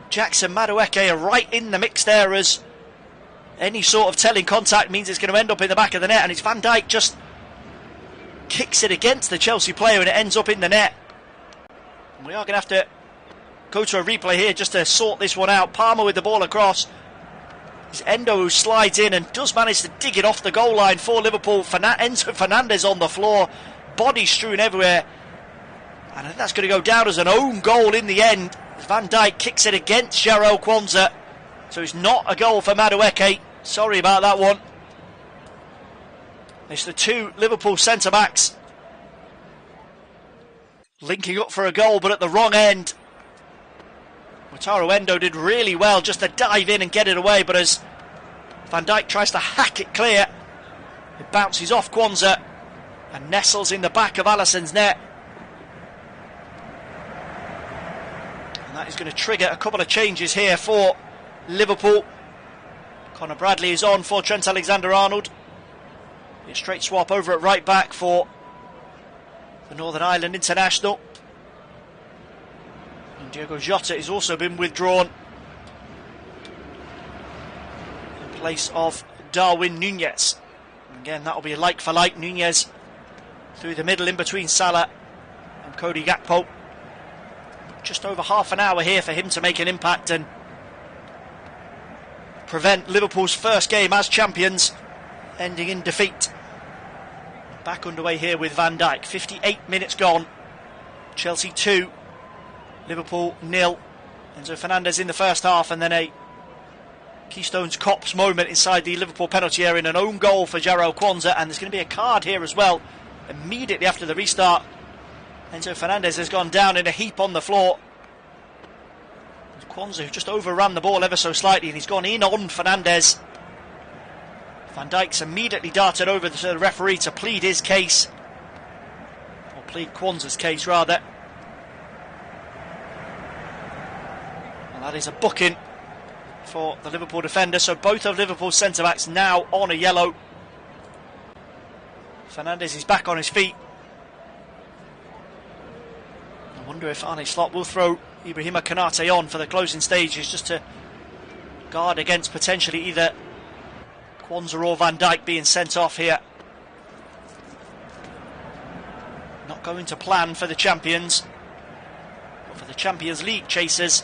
Jackson, Madueke are right in the mix there, as any sort of telling contact means it's going to end up in the back of the net, and it's Van Dijk just kicks it against the Chelsea player and it ends up in the net. And we are going to have to go to a replay here just to sort this one out. Palmer with the ball across. It's Endo who slides in and does manage to dig it off the goal line for Liverpool. Enzo Fernandez on the floor, body strewn everywhere. And I think that's going to go down as an own goal in the end. Van Dijk kicks it against Jarell Kwanzaa. So it's not a goal for Madueke. Sorry about that one. It's the two Liverpool centre-backs linking up for a goal, but at the wrong end. Wataru Endo did really well just to dive in and get it away, but as Van Dijk tries to hack it clear, it bounces off Kwanzaa and nestles in the back of Alisson's net. And that is going to trigger a couple of changes here for Liverpool. Conor Bradley is on for Trent Alexander-Arnold. A straight swap over at right back for the Northern Ireland international. And Diogo Jota has also been withdrawn in place of Darwin Núñez. Again, that'll be a like for like. Núñez through the middle in between Salah and Cody Gakpo. Just over half an hour here for him to make an impact and prevent Liverpool's first game as champions ending in defeat. Back underway here with Van Dijk. 58 minutes gone. Chelsea 2, Liverpool 0. Enzo Fernandez in the first half, and then a Keystone's Cops moment inside the Liverpool penalty area and an own goal for Jarell Kwanzaa, and there's going to be a card here as well immediately after the restart. Enzo Fernandez has gone down in a heap on the floor. Kwanzaa, who just overran the ball ever so slightly, and he's gone in on Fernandez. Van Dijk's immediately darted over to the referee to plead his case, or plead Kwanzaa's case rather. And that is a booking for the Liverpool defender. So both of Liverpool's centre-backs now on a yellow. Fernandez is back on his feet. I wonder if Arne Slot will throw Ibrahima Konate on for the closing stages, just to guard against potentially either Kwanzaa or Van Dijk being sent off here. Not going to plan for the champions, but for the Champions League chasers,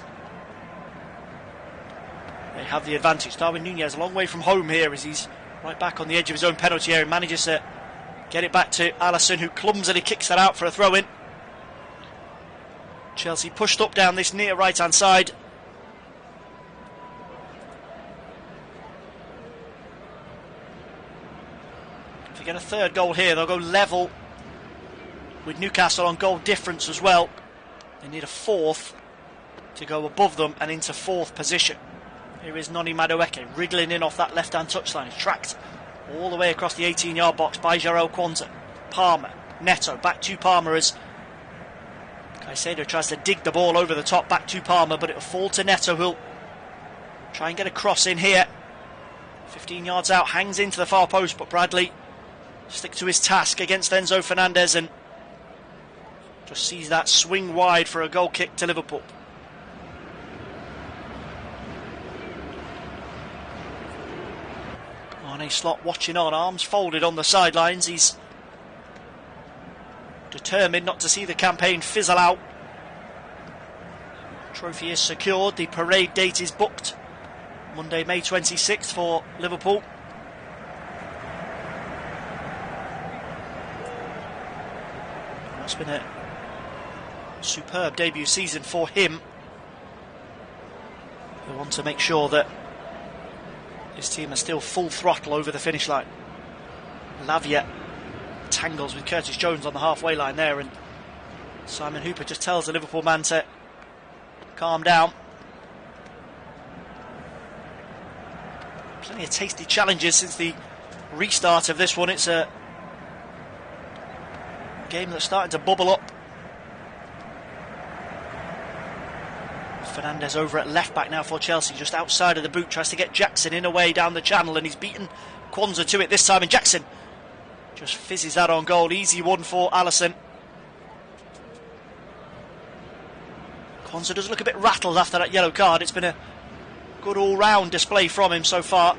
they have the advantage. Darwin Núñez a long way from home here as he's right back on the edge of his own penalty area, manages to get it back to Alisson, who clumsily kicks that out for a throw-in. Chelsea pushed up down this near right-hand side. If they get a third goal here, they'll go level with Newcastle on goal difference as well. They need a fourth to go above them and into fourth position. Here is Noni Madueke wriggling in off that left-hand touchline. He's tracked all the way across the 18-yard box by Jarell Kwanzaa. Palmer, Neto, back to Palmer as Caicedo tries to dig the ball over the top, back to Palmer, but it'll fall to Neto, who'll try and get a cross in here. 15 yards out, hangs into the far post, but Bradley sticks to his task against Enzo Fernandez and just sees that swing wide for a goal kick to Liverpool. Arne Arne Slot watching on, arms folded on the sidelines. He's determined not to see the campaign fizzle out. Trophy is secured. The parade date is booked. Monday, May 26th for Liverpool. It's been a superb debut season for him. They want to make sure that his team are still full throttle over the finish line. Lavia tangles with Curtis Jones on the halfway line there, and Simon Hooper just tells the Liverpool man to calm down. Plenty of tasty challenges since the restart of this one. It's a game that's starting to bubble up. Fernandez over at left back now for Chelsea, just outside of the boot, tries to get Jackson in away down the channel, and he's beaten Kwanzaa to it this time, and Jackson just fizzes that on goal. Easy one for Alisson. Kwanzaa does look a bit rattled after that yellow card. It's been a good all-round display from him so far.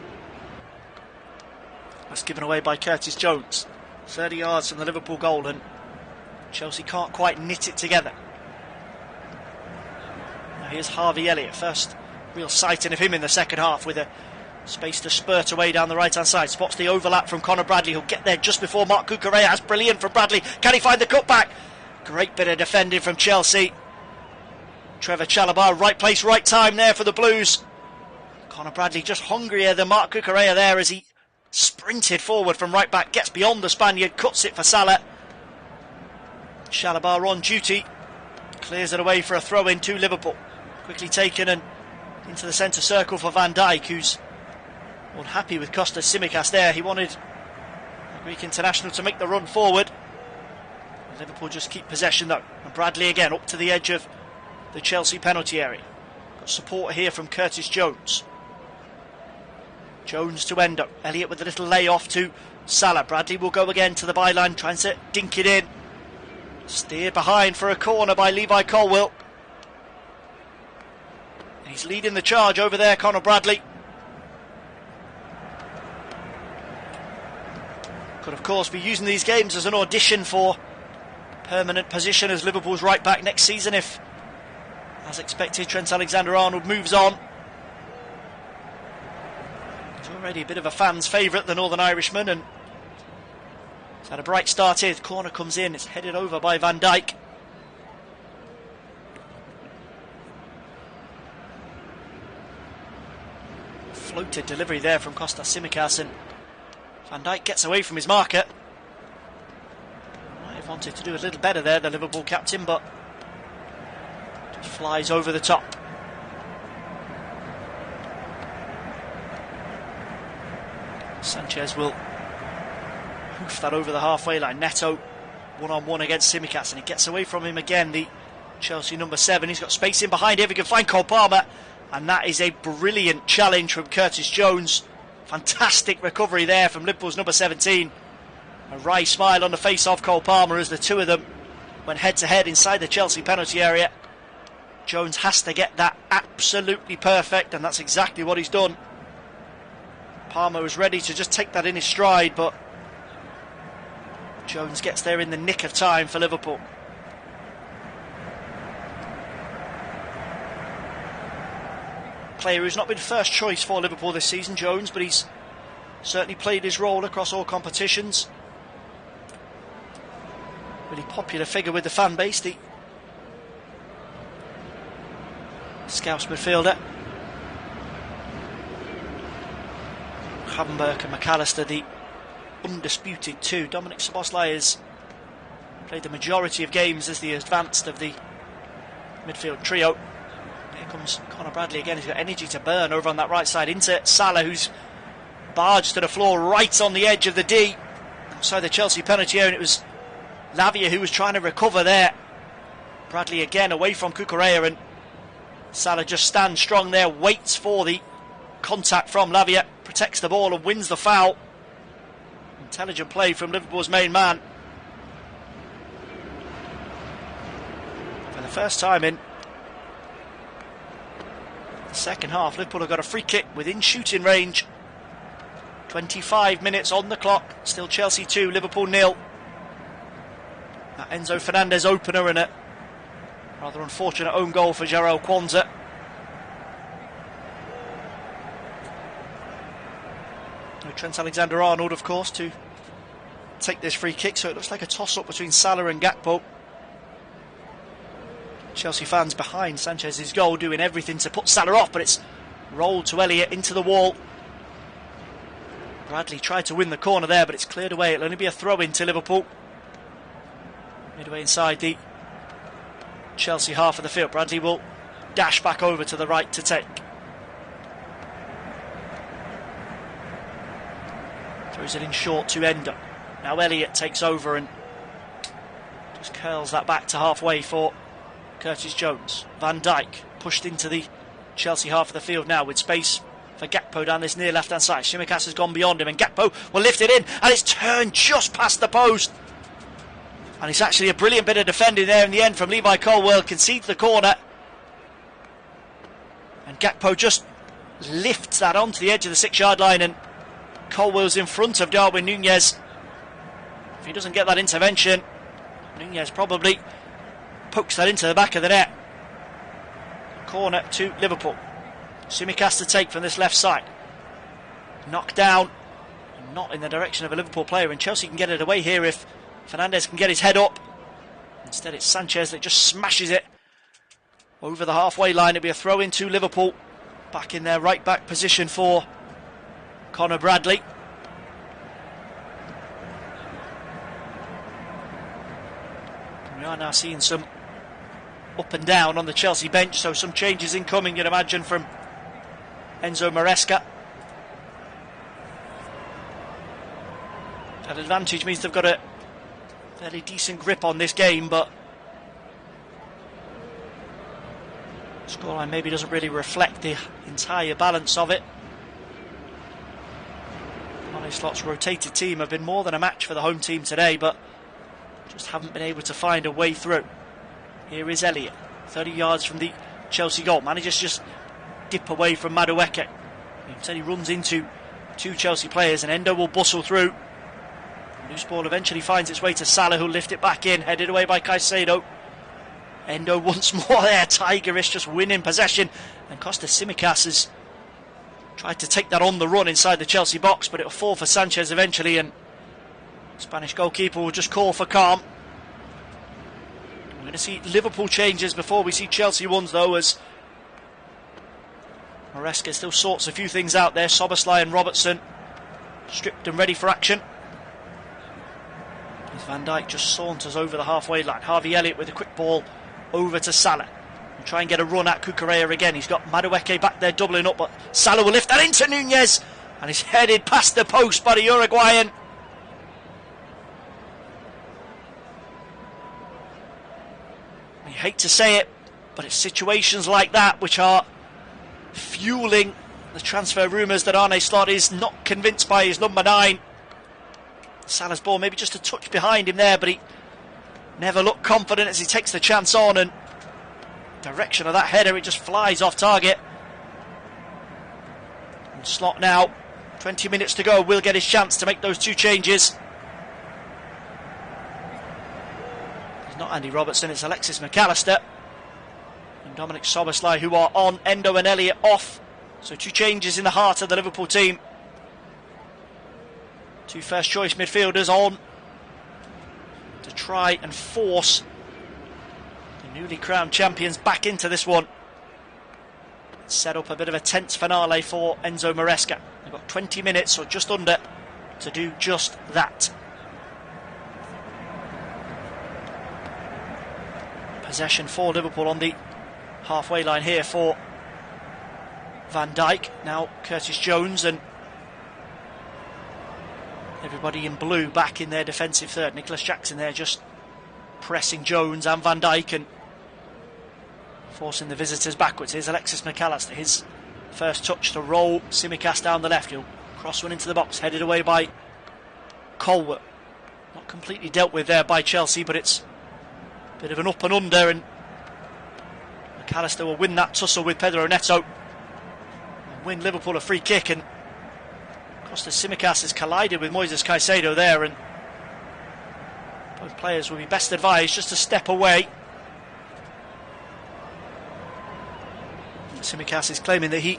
That's given away by Curtis Jones. 30 yards from the Liverpool goal, and Chelsea can't quite knit it together. Now here's Harvey Elliott, first real sighting of him in the second half, with a space to spurt away down the right hand side. Spots the overlap from Conor Bradley, who'll get there just before Marc Cucurella. That's brilliant from Bradley. Can he find the cutback? Great bit of defending from Chelsea. Trevor Chalobah, right place, right time there for the Blues. Conor Bradley just hungrier than Marc Cucurella there as he sprinted forward from right back, gets beyond the Spaniard, cuts it for Salah. Chalobah on duty, clears it away for a throw in to Liverpool. Quickly taken and into the centre circle for Van Dijk, who's unhappy with Kostas Tsimikas there. He wanted the Greek international to make the run forward. Liverpool just keep possession though, and Bradley again up to the edge of the Chelsea penalty area. Got support here from Curtis Jones. Jones to Endo. Elliott with a little layoff to Salah. Bradley will go again to the byline, trying to dink it in. Steered behind for a corner by Levi Colwill. He's leading the charge over there, Conor Bradley. Could of course be using these games as an audition for permanent position as Liverpool's right back next season if, as expected, Trent Alexander-Arnold moves on. He's already a bit of a fan's favourite, the Northern Irishman, and he's had a bright start here. The corner comes in, it's headed over by Van Dijk. Floated delivery there from Kostas Tsimikas, and Van Dijk gets away from his marker. Might have wanted to do a little better there, the Liverpool captain, but just flies over the top. Sanchez will hoof that over the halfway line. Neto one-on-one against Tsimikas, and he gets away from him again, the Chelsea number 7. He's got space in behind here. If he can find Cole Palmer, and that is a brilliant challenge from Curtis Jones. Fantastic recovery there from Liverpool's number 17. A wry smile on the face of Cole Palmer as the two of them went head to head inside the Chelsea penalty area. Jones has to get that absolutely perfect, and that's exactly what he's done. Palmer was ready to just take that in his stride, but Jones gets there in the nick of time for Liverpool. Player who's not been first choice for Liverpool this season, Jones, but he's certainly played his role across all competitions. Really popular figure with the fan base, the Scouse midfielder. Havenberg and McAllister, the undisputed two. Dominic Szoboszlai has played the majority of games as the advanced of the midfield trio. Here comes Conor Bradley again. He's got energy to burn over on that right side into Salah, who's barged to the floor right on the edge of the D outside the Chelsea penalty area, and it was Lavia who was trying to recover there. Bradley again away from Cucurella, and Salah just stands strong there, waits for the contact from Lavia, protects the ball and wins the foul. Intelligent play from Liverpool's main man. For the first time in the second half, Liverpool have got a free kick within shooting range. 25 minutes on the clock. Still Chelsea 2, Liverpool 0. That Enzo Fernandez opener and a rather unfortunate own goal for Jarrell Kwanzaa. No Trent Alexander-Arnold, of course, to take this free kick, so it looks like a toss-up between Salah and Gakpo. Chelsea fans behind Sanchez's goal doing everything to put Salah off, but it's rolled to Elliott into the wall. Bradley tried to win the corner there, but it's cleared away. It'll only be a throw-in to Liverpool. Midway inside the Chelsea half of the field. Bradley will dash back over to the right to take. Throws it in short to Endo. Now Elliott takes over and just curls that back to halfway for Curtis Jones. Van Dijk pushed into the Chelsea half of the field now with space for Gakpo down this near left-hand side. Tsimikas has gone beyond him and Gakpo will lift it in and it's turned just past the post. And it's actually a brilliant bit of defending there in the end from Levi Colwill. Concedes the corner. And Gakpo just lifts that onto the edge of the 6-yard line and Colwill's in front of Darwin Núñez. If he doesn't get that intervention, Núñez probably pokes that into the back of the net. Corner to Liverpool. Tsimikas to take from this left side. Knocked down, not in the direction of a Liverpool player, and Chelsea can get it away here if Fernandez can get his head up. Instead it's Sanchez that just smashes it over the halfway line. It'll be a throw in to Liverpool. Back in their right back position for Conor Bradley. We are now seeing some up and down on the Chelsea bench, so some changes incoming, you'd imagine, from Enzo Maresca. That advantage means they've got a fairly decent grip on this game, but the scoreline maybe doesn't really reflect the entire balance of it. Arne Slot's rotated team have been more than a match for the home team today, but just haven't been able to find a way through. Here is Elliott, 30 yards from the Chelsea goal. Manages just dip away from Madueke. Instead he runs into two Chelsea players and Endo will bustle through. Loose ball eventually finds its way to Salah, who'll lift it back in, headed away by Caicedo. Endo once more there, tigerish, just winning possession, and Costa Tsimikas has tried to take that on the run inside the Chelsea box, but it'll fall for Sanchez eventually, and Spanish goalkeeper will just call for calm. We're going to see Liverpool changes before we see Chelsea ones, though, as Maresca still sorts a few things out there. Szoboszlai and Robertson stripped and ready for action. As Van Dijk just saunters over the halfway line. Harvey Elliott with a quick ball over to Salah. We'll try and get a run at Cucurella again. He's got Madueke back there doubling up, but Salah will lift that into Núñez, and he's headed past the post by the Uruguayan. We hate to say it, but it's situations like that which are fueling the transfer rumours that Arne Slot is not convinced by his number 9. Salah's ball maybe just a touch behind him there, but he never looked confident as he takes the chance on, and direction of that header, it just flies off target. And Slot now, 20 minutes to go, will get his chance to make those two changes. It's not Andy Robertson, it's Alexis McAllister and Dominic Szoboszlai who are on. Endo and Elliott off, so two changes in the heart of the Liverpool team. Two first choice midfielders on to try and force the newly crowned champions back into this one. Set up a bit of a tense finale for Enzo Maresca. They've got 20 minutes or just under to do just that. Possession for Liverpool on the halfway line here for Van Dijk. Now Curtis Jones and everybody in blue back in their defensive third. Nicholas Jackson there just pressing Jones and Van Dijk and forcing the visitors backwards. Here's Alexis McAllister, his first touch to roll Tsimikas down the left. He'll cross one into the box, headed away by Colwill. Not completely dealt with there by Chelsea, but it's a bit of an up and under, and McAllister will win that tussle with Pedro Neto and win Liverpool a free kick. And Costas Tsimikas has collided with Moises Caicedo there, and both players will be best advised just to step away. Tsimikas is claiming that he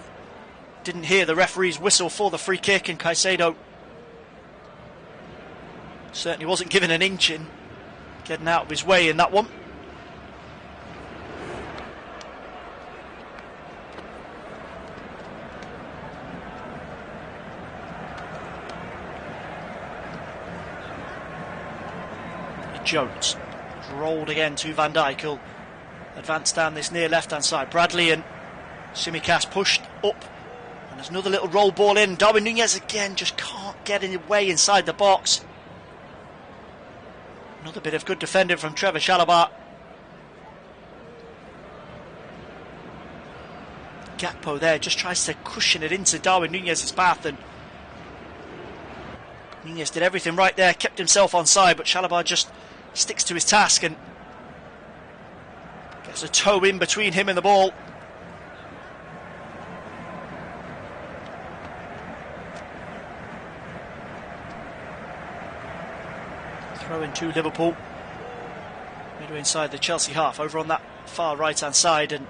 didn't hear the referee's whistle for the free kick, and Caicedo certainly wasn't given an inch in getting out of his way in that one. Jones rolled again to Van Dijk, who'll advance down this near left hand side. Bradley and Tsimikas pushed up, and there's another little roll ball in. Darwin Núñez again just can't get in the way inside the box. Another bit of good defending from Trevor Chalobah. Gakpo there just tries to cushion it into Darwin Núñez's path, and Núñez did everything right there, kept himself on side, but Chalobah just sticks to his task and gets a toe in between him and the ball. Throw in to Liverpool, midway inside the Chelsea half, over on that far right hand side, and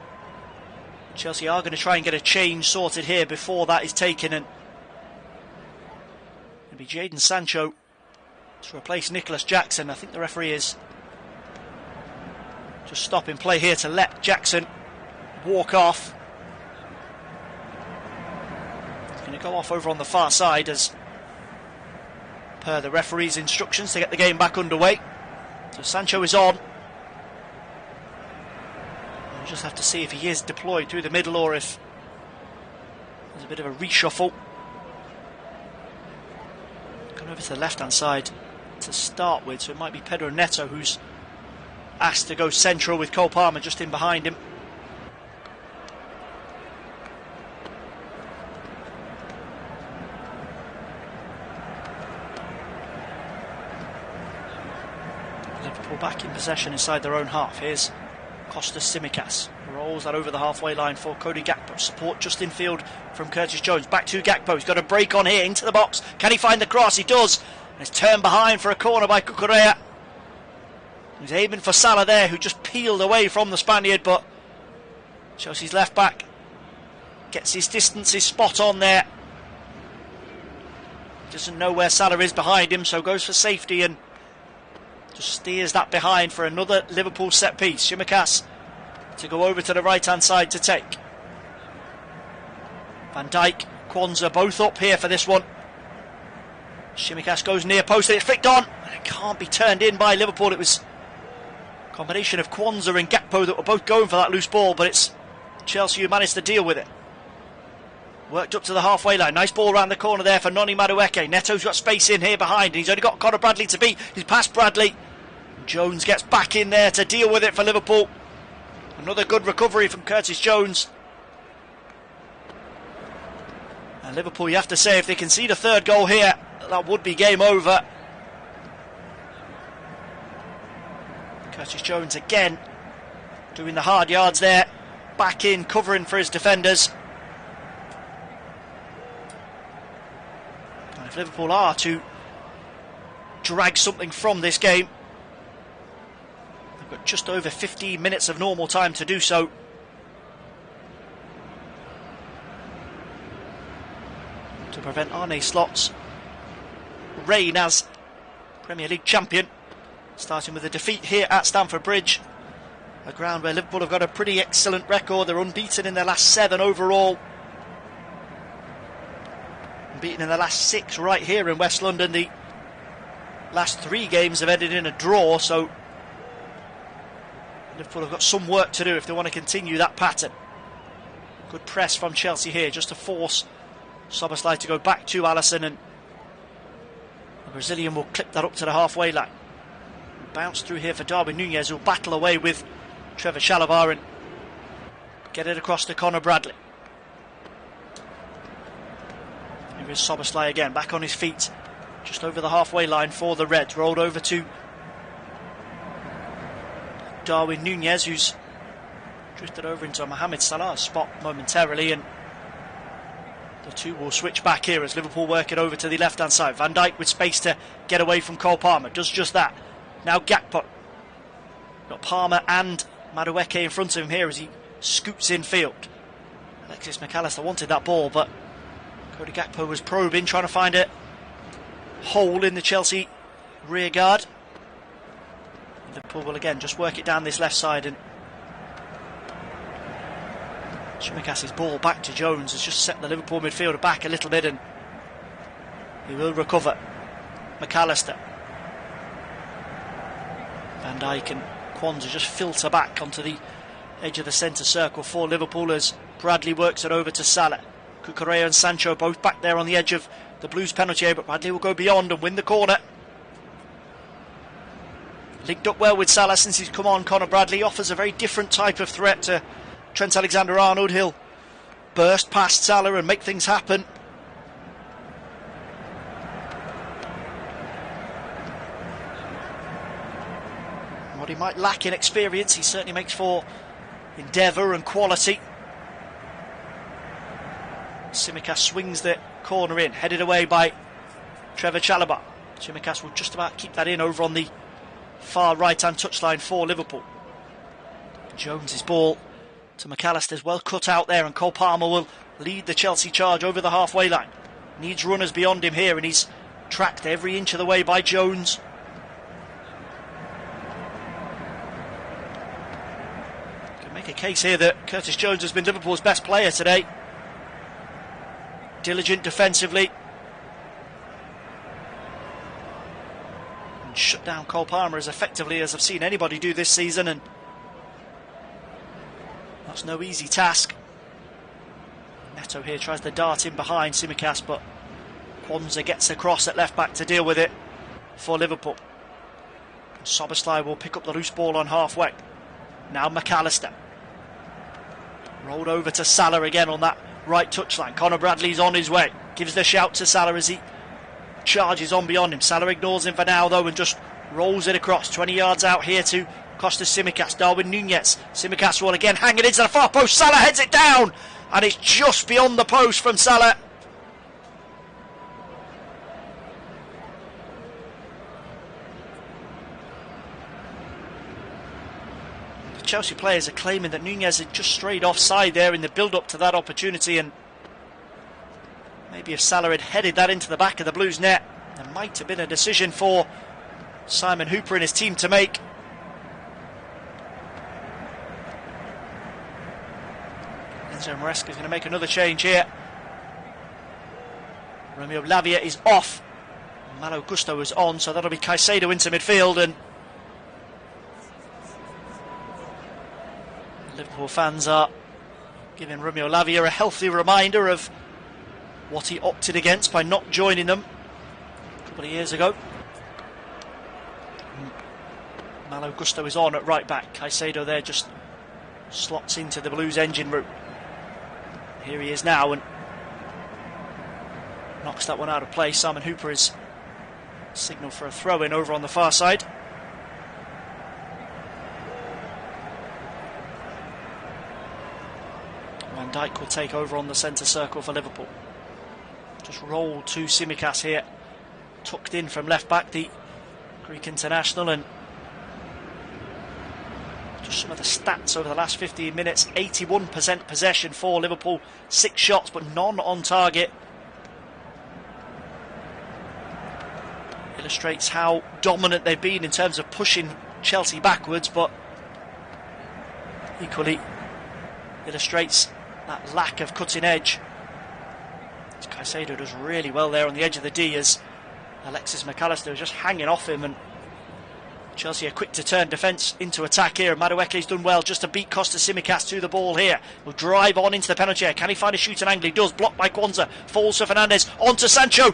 Chelsea are going to try and get a change sorted here before that is taken, and it'll be Jadon Sancho to replace Nicholas Jackson. I think the referee is just stopping play here to let Jackson walk off. He's going to go off over on the far side as per the referee's instructions to get the game back underway. So Sancho is on. We'll just have to see if he is deployed through the middle or if there's a bit of a reshuffle. Going over to the left hand side to start with, so it might be Pedro Neto who's asked to go central with Cole Palmer just in behind him. Liverpool back in possession inside their own half. Here's Costas Tsimikas, rolls that over the halfway line for Cody Gakpo. Support just in field from Curtis Jones. Back to Gakpo. He's got a break on here into the box. Can he find the cross? He does. And it's turned behind for a corner by Cucurella. He's aiming for Salah there, who just peeled away from the Spaniard, but Chelsea's left back gets his distances spot on there. Doesn't know where Salah is behind him, so goes for safety and just steers that behind for another Liverpool set piece. Tsimikas to go over to the right hand side to take. Van Dijk, Kwanzaa both up here for this one. Tsimikas goes near post and it's flicked on, and it can't be turned in by Liverpool. It was a combination of Kwanzaa and Gakpo that were both going for that loose ball, but it's Chelsea who managed to deal with it. Worked up to the halfway line. Nice ball around the corner there for Noni Madueke. Neto's got space in here behind, and he's only got Conor Bradley to beat. He's past Bradley. Jones gets back in there to deal with it for Liverpool. Another good recovery from Curtis Jones. And Liverpool, you have to say, if they concede a third goal here, that would be game over. Curtis Jones again doing the hard yards there. Back in, covering for his defenders. And if Liverpool are to drag something from this game, they've got just over 15 minutes of normal time to do so. To prevent Arne Slot's reign as Premier League champion, starting with a defeat here at Stamford Bridge, a ground where Liverpool have got a pretty excellent record. They're unbeaten in their last 7 overall, unbeaten in the last 6 right here in West London. The last 3 games have ended in a draw, so Liverpool have got some work to do if they want to continue that pattern. Good press from Chelsea here just to force Szoboszlai to go back to Alisson, and the Brazilian will clip that up to the halfway line. Bounce through here for Darwin Núñez, who'll battle away with Trevor Chalobah and get it across to Conor Bradley. Here is Szoboszlai again, back on his feet, just over the halfway line for the Reds. Rolled over to Darwin Núñez, who's drifted over into Mohamed Salah's spot momentarily, and The two will switch back here as Liverpool work it over to the left-hand side. Van Dijk with space to get away from Cole Palmer. Does just that. Now Gakpo. Got Palmer and Madueke in front of him here as he scoots in field. Alexis McAllister wanted that ball, but Cody Gakpo was probing, trying to find a hole in the Chelsea rear guard. Liverpool will again just work it down this left side, and Tsimikas' ball back to Jones has just set the Liverpool midfielder back a little bit, and he will recover. McAllister. Van Dijk and Kwanzaa just filter back onto the edge of the centre circle for Liverpool as Bradley works it over to Salah. Cucurella and Sancho both back there on the edge of the Blues penalty area, but Bradley will go beyond and win the corner. Linked up well with Salah since he's come on. Conor Bradley offers a very different type of threat to Trent Alexander-Arnold. He'll burst past Salah and make things happen. What he might lack in experience, he certainly makes for endeavour and quality. Tsimikas swings the corner in, headed away by Trevor Chalobah. Tsimikas will just about keep that in over on the far right-hand touchline for Liverpool. Jones's ball to McAllister's well cut out there, and Cole Palmer will lead the Chelsea charge over the halfway line. Needs runners beyond him here, and he's tracked every inch of the way by Jones. Can make a case here that Curtis Jones has been Liverpool's best player today. Diligent defensively. And shut down Cole Palmer as effectively as I've seen anybody do this season, and that's no easy task. Neto here tries to dart in behind Tsimikas, but Kwanzaa gets across at left back to deal with it for Liverpool. Szoboszlai will pick up the loose ball on halfway. Now McAllister. Rolled over to Salah again on that right touchline. Conor Bradley's on his way. Gives the shout to Salah as he charges on beyond him. Salah ignores him for now though and just rolls it across. 20 yards out here to Kostas Tsimikas. Darwin Núñez. Tsimikas will again hang it into the far post. Salah heads it down, and it's just beyond the post from Salah. The Chelsea players are claiming that Núñez had just strayed offside there in the build-up to that opportunity, and maybe if Salah had headed that into the back of the Blues net, there might have been a decision for Simon Hooper and his team to make. Enzo Maresca is going to make another change here. Romeo Lavia is off. Malo Gusto is on, so that'll be Caicedo into midfield, and Liverpool fans are giving Romeo Lavia a healthy reminder of what he opted against by not joining them a couple of years ago. Malo Gusto is on at right back. Caicedo there just slots into the Blues engine room. Here he is now and knocks that one out of play. Simon Hooper is signalled for a throw-in over on the far side. Van Dijk will take over on the centre circle for Liverpool. Just rolled to Tsimikas here, tucked in from left back, the Greek international, and just some of the stats over the last 15 minutes. 81% possession for Liverpool, 6 shots but none on target. Illustrates how dominant they've been in terms of pushing Chelsea backwards, but equally illustrates that lack of cutting edge. Caicedo does really well there on the edge of the D as Alexis McAllister is just hanging off him, and Chelsea are quick to turn defence into attack here. Madueke's done well just to beat Kostas Tsimikas to the ball here. Will drive on into the penalty area. Can he find a shooting angle? He does. Blocked by Kwanzaa. Falls to Fernandez. On to Sancho.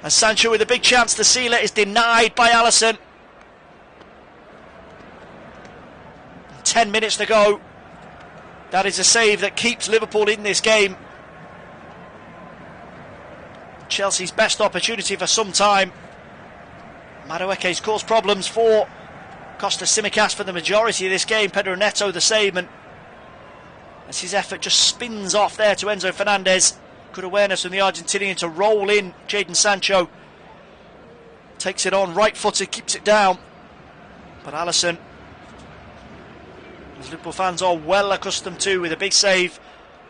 And Sancho with a big chance to seal it is denied by Alisson. 10 minutes to go. That is a save that keeps Liverpool in this game. Chelsea's best opportunity for some time. Madueke's caused problems for Kostas Tsimikas for the majority of this game. Pedro Neto the same, and as his effort just spins off there to Enzo Fernandez, Good awareness from the Argentinian to roll in. Jadon Sancho takes it on, right-footed, keeps it down. But Alisson, as Liverpool fans are well accustomed to, with a big save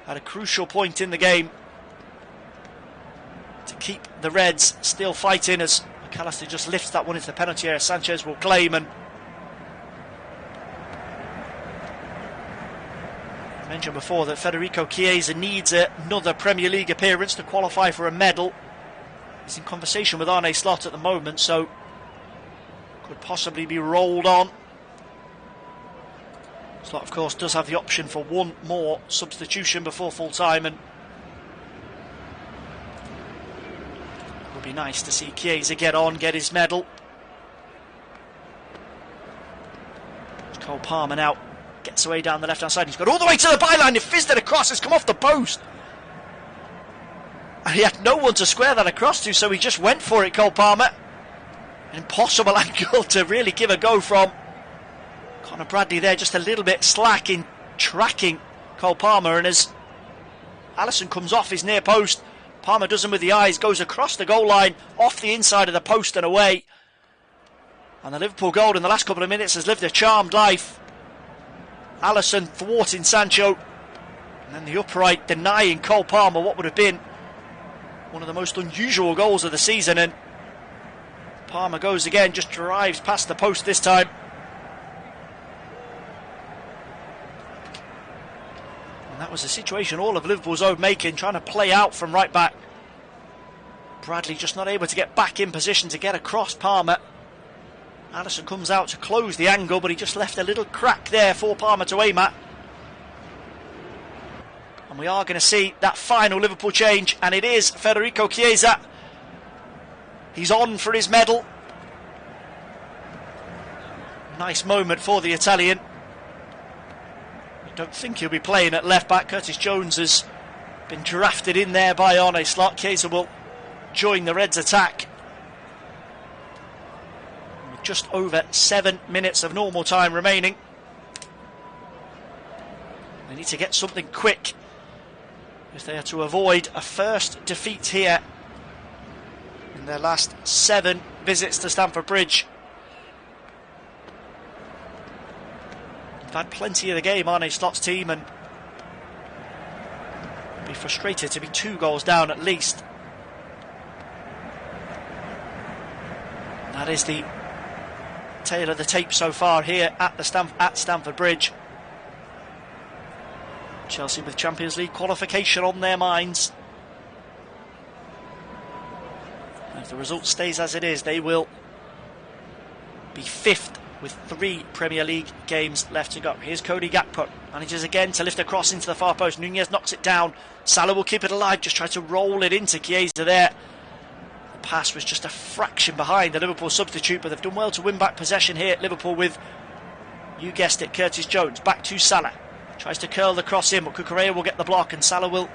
at a crucial point in the game to keep the Reds still fighting, as McAllister just lifts that one into the penalty area. Sanchez will claim, and I mentioned before that Federico Chiesa needs another Premier League appearance to qualify for a medal. He's in conversation with Arne Slot at the moment, so could possibly be rolled on. Slot, of course, does have the option for one more substitution before full time, and it would be nice to see Chiesa get on, get his medal. Cole Palmer now gets away down the left hand side. He's got all the way to the byline. He fizzed it across. It's come off the post, and he had no one to square that across to, so he just went for it, Cole Palmer. An impossible angle to really give a go from. Conor Bradley there just a little bit slack in tracking Cole Palmer, and as Alisson comes off his near post, Palmer does him with the eyes, goes across the goal line, off the inside of the post and away. And the Liverpool goal in the last couple of minutes has lived a charmed life. Alisson thwarting Sancho, and then the upright denying Cole Palmer what would have been one of the most unusual goals of the season, and Palmer goes again, just drives past the post this time. And that was a situation all of Liverpool's own making, trying to play out from right back. Bradley just not able to get back in position to get across Palmer. Alisson comes out to close the angle, but he just left a little crack there for Palmer to aim at. And we are going to see that final Liverpool change, and it is Federico Chiesa. He's on for his medal. Nice moment for the Italian. I don't think he'll be playing at left back. Curtis Jones has been drafted in there by Arne Slot. Chiesa will join the Reds' attack. With just over 7 minutes of normal time remaining, they need to get something quick if they are to avoid a first defeat here in their last 7 visits to Stamford Bridge. They've had plenty of the game, Arne Slot's team, and be frustrated to be 2 goals down at least. And that is the tale of the tape so far here at Stamford Bridge. Chelsea with Champions League qualification on their minds. If the result stays as it is, they will be 5th with 3 Premier League games left to go. Here's Cody Gakpo, manages again to lift a cross into the far post. Nunez knocks it down. Salah will keep it alive, just try to roll it into Chiesa there. The pass was just a fraction behind the Liverpool substitute, but they've done well to win back possession here at Liverpool with, you guessed it, Curtis Jones. Back to Salah. Tries to curl the cross in, but Cucurella will get the block, and Salah will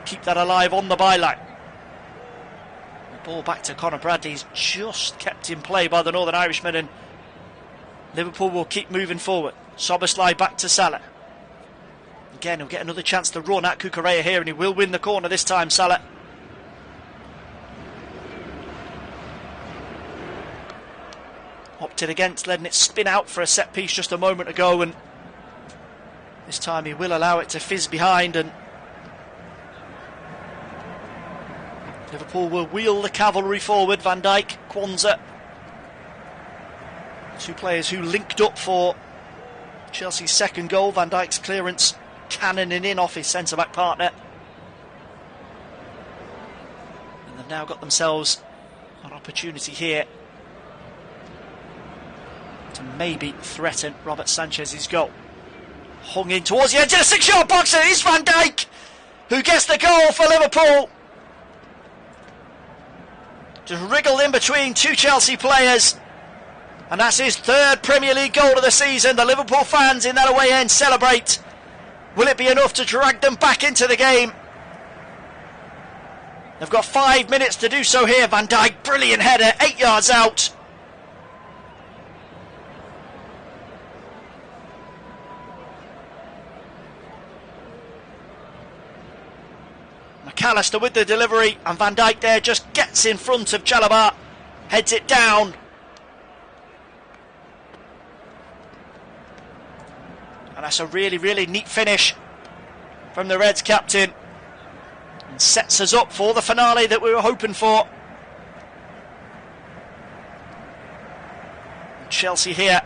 keep that alive on the byline. Ball back to Conor Bradley. He's just kept in play by the Northern Irishman, and Liverpool will keep moving forward. Szoboszlai back to Salah. Again, he'll get another chance to run at Cucurella here, and he will win the corner this time, Salah. Opted against letting it spin out for a set piece just a moment ago, and this time he will allow it to fizz behind, and Liverpool will wheel the cavalry forward. Van Dijk, Kwanzaa, 2 players who linked up for Chelsea's second goal. Van Dijk's clearance cannoning in off his centre-back partner. And they've now got themselves an opportunity here to maybe threaten Robert Sanchez's goal. Hung in towards the edge of the 6-yard box, and it is Van Dijk who gets the goal for Liverpool. Just wriggled in between 2 Chelsea players, and that's his 3rd Premier League goal of the season. The Liverpool fans in that away end celebrate. Will it be enough to drag them back into the game? They've got 5 minutes to do so here. Van Dijk, brilliant header, 8 yards out. McAllister with the delivery, and Van Dijk there just gets in front of Chalobah, heads it down. And that's a really, really neat finish from the Reds captain, and sets us up for the finale that we were hoping for. And Chelsea here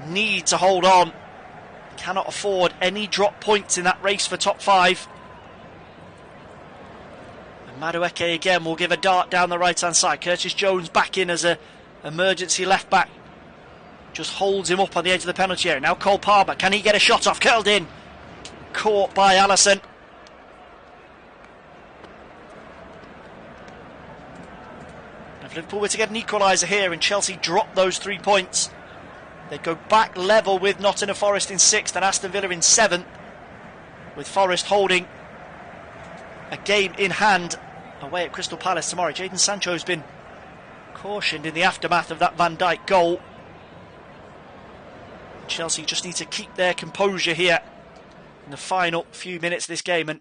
need to hold on, cannot afford any drop points in that race for top 5. And Madueke again will give a dart down the right hand side. Curtis Jones back in as a emergency left back, just holds him up on the edge of the penalty area. Now Cole Palmer, can he get a shot off? Curled in, caught by Alisson. If Liverpool were to get an equaliser here and Chelsea drop those 3 points, they'd go back level with Nottingham Forest in 6th and Aston Villa in 7th, with Forest holding a game in hand away at Crystal Palace tomorrow. Jadon Sancho has been cautioned in the aftermath of that Van Dijk goal. Chelsea just need to keep their composure here in the final few minutes of this game, and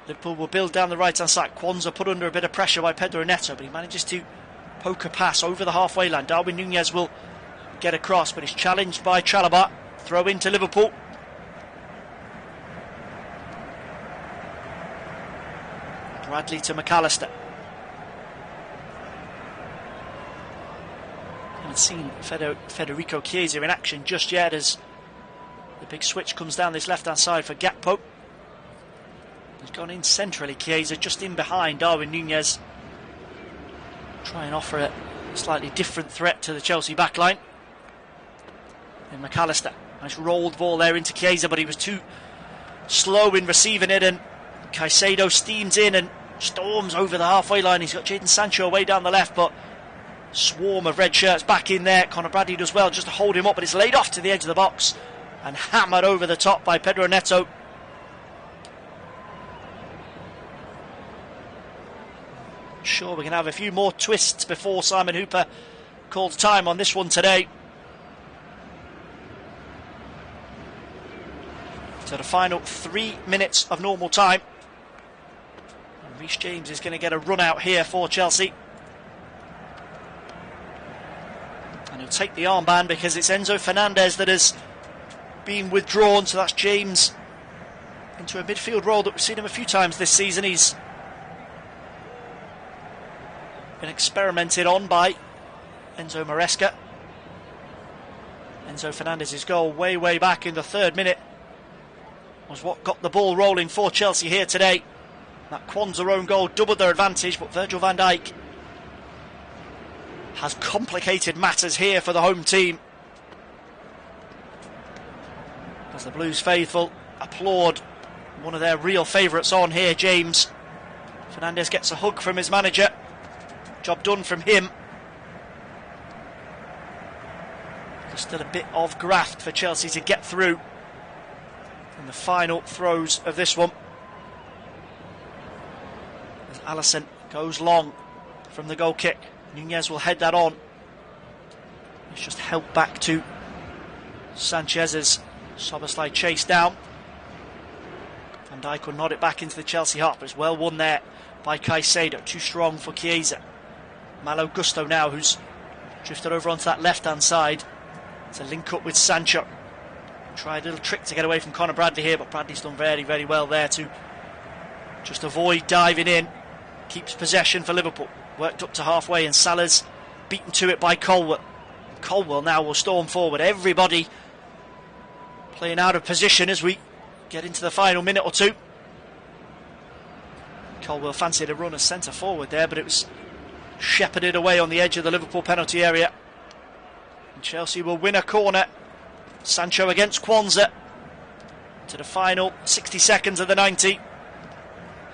Liverpool will build down the right hand side. Kwanzaa put under a bit of pressure by Pedro Neto, but he manages to poke a pass over the halfway line. Darwin Núñez will get across, but he's challenged by Chalobah. Throw into Liverpool. Bradley to McAllister. Haven't seen Federico Chiesa in action just yet as the big switch comes down this left hand side for Gakpo. He's gone in centrally, Chiesa, just in behind Darwin Núñez. Try and offer a slightly different threat to the Chelsea backline. And McAllister, nice rolled ball there into Chiesa, but he was too slow in receiving it, and Caicedo steams in and storms over the halfway line. He's got Jadon Sancho away down the left, but swarm of red shirts back in there. Conor Bradley does well just to hold him up, but it's laid off to the edge of the box and hammered over the top by Pedro Neto. Sure, we're going to have a few more twists before Simon Hooper calls time on this one today. So the final 3 minutes of normal time. And Reece James is going to get a run out here for Chelsea. And he'll take the armband because it's Enzo Fernandez that has been withdrawn. So that's James into a midfield role that we've seen him a few times this season. He's been experimented on by Enzo Maresca. Enzo Fernandez's goal way back in the 3rd minute was what got the ball rolling for Chelsea here today. That Kwanzaa own goal doubled their advantage, but Virgil van Dijk has complicated matters here for the home team, as the Blues faithful applaud one of their real favourites on here, James. Fernandez gets a hug from his manager. Job done from him. There's still a bit of graft for Chelsea to get through in the final throes of this one, as Alisson goes long from the goal kick. Núñez will head that on. It's just held back to Sanchez's Szoboszlai chase down. Van Dijk will nod it back into the Chelsea half, but it's well won there by Caicedo. Too strong for Chiesa. Malo Gusto now, who's drifted over onto that left hand side to link up with Sancho. Tried a little trick to get away from Conor Bradley here, but Bradley's done very well there to just avoid diving in. Keeps possession for Liverpool. Worked up to halfway, and Salah's beaten to it by Colwell. Colwell now will storm forward. Everybody playing out of position as we get into the final minute or two. Colwell fancied a run as centre forward there, but it was shepherded away on the edge of the Liverpool penalty area. And Chelsea will win a corner. Sancho against Kwanzaa to the final 60 seconds of the 90.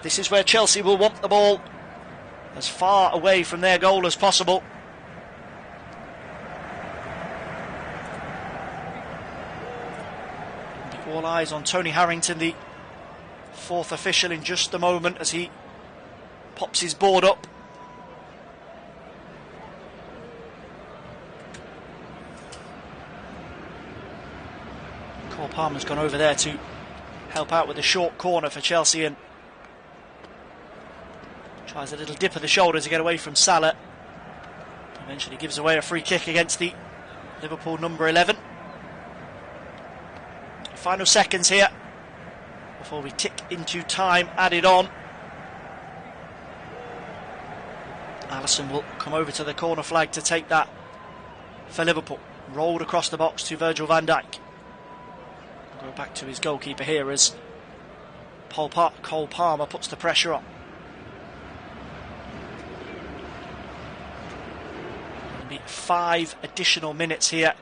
This is where Chelsea will want the ball as far away from their goal as possible. And all eyes on Tony Harrington, the 4th official, in just a moment as he pops his board up. Cole Palmer's gone over there to help out with the short corner for Chelsea, and Tries a little dip of the shoulder to get away from Salah. Eventually gives away a free kick against the Liverpool number 11. Final seconds here before we tick into time added on. Alisson will come over to the corner flag to take that for Liverpool. Rolled across the box to Virgil van Dijk. Go back to his goalkeeper here as Cole Palmer puts the pressure on. 5 additional minutes here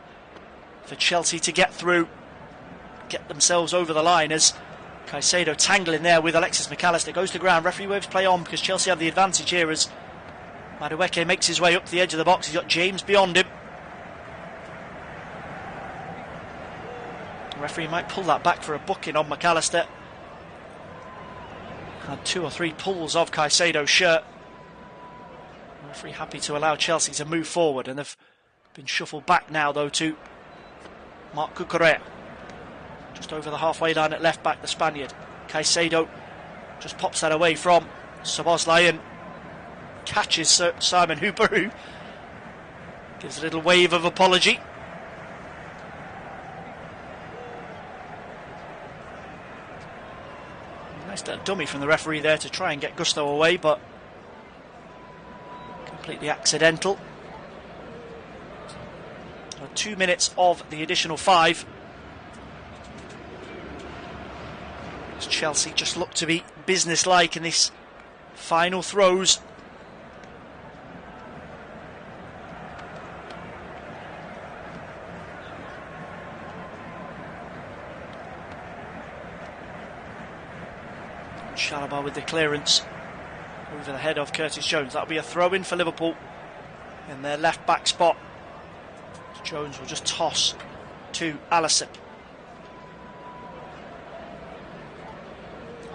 for Chelsea to get through, get themselves over the line as Caicedo tangling there with Alexis McAllister. Goes to ground, referee waves play on because Chelsea have the advantage here as Madueke makes his way up to the edge of the box. He's got James beyond him. The referee might pull that back for a booking on McAllister. Had 2 or 3 pulls of Caicedo's shirt. Referee happy to allow Chelsea to move forward, and they've been shuffled back now though to Marc Cucurella. Just over the halfway line at left back, the Spaniard. Caicedo just pops that away from Szoboszlai and catches Simon Hooper, who gives a little wave of apology. Nice little dummy from the referee there to try and get Gusto away, but completely accidental. So 2 minutes of the additional 5. As Chelsea just look to be businesslike in this final throws. Chalobah with the clearance over the head of Curtis Jones. That'll be a throw-in for Liverpool in their left-back spot. Jones will just toss to Alisson.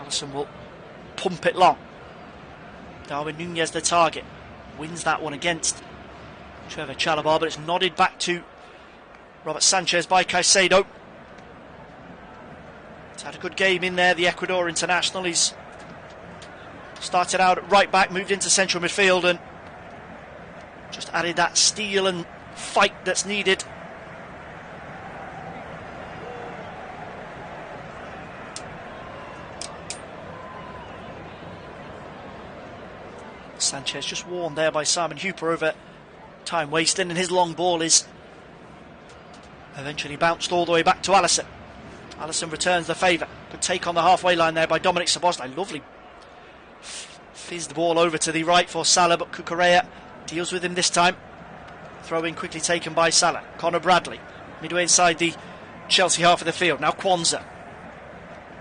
Alisson will pump it long. Darwin Núñez the target. Wins that one against Trevor Chalobah, but it's nodded back to Robert Sanchez by Caicedo. He's had a good game in there, the Ecuador international. He's started out at right back, moved into central midfield and just added that steel and fight that's needed. Sanchez just warned there by Simon Hooper over time wasting, and his long ball is eventually bounced all the way back to Alisson. Alisson returns the favour. Good take on the halfway line there by Dominic Szoboszlai. Lovely fizzed the ball over to the right for Salah, but Cucurella deals with him this time. Throw in quickly taken by Salah. Conor Bradley midway inside the Chelsea half of the field. Now Kwanzaa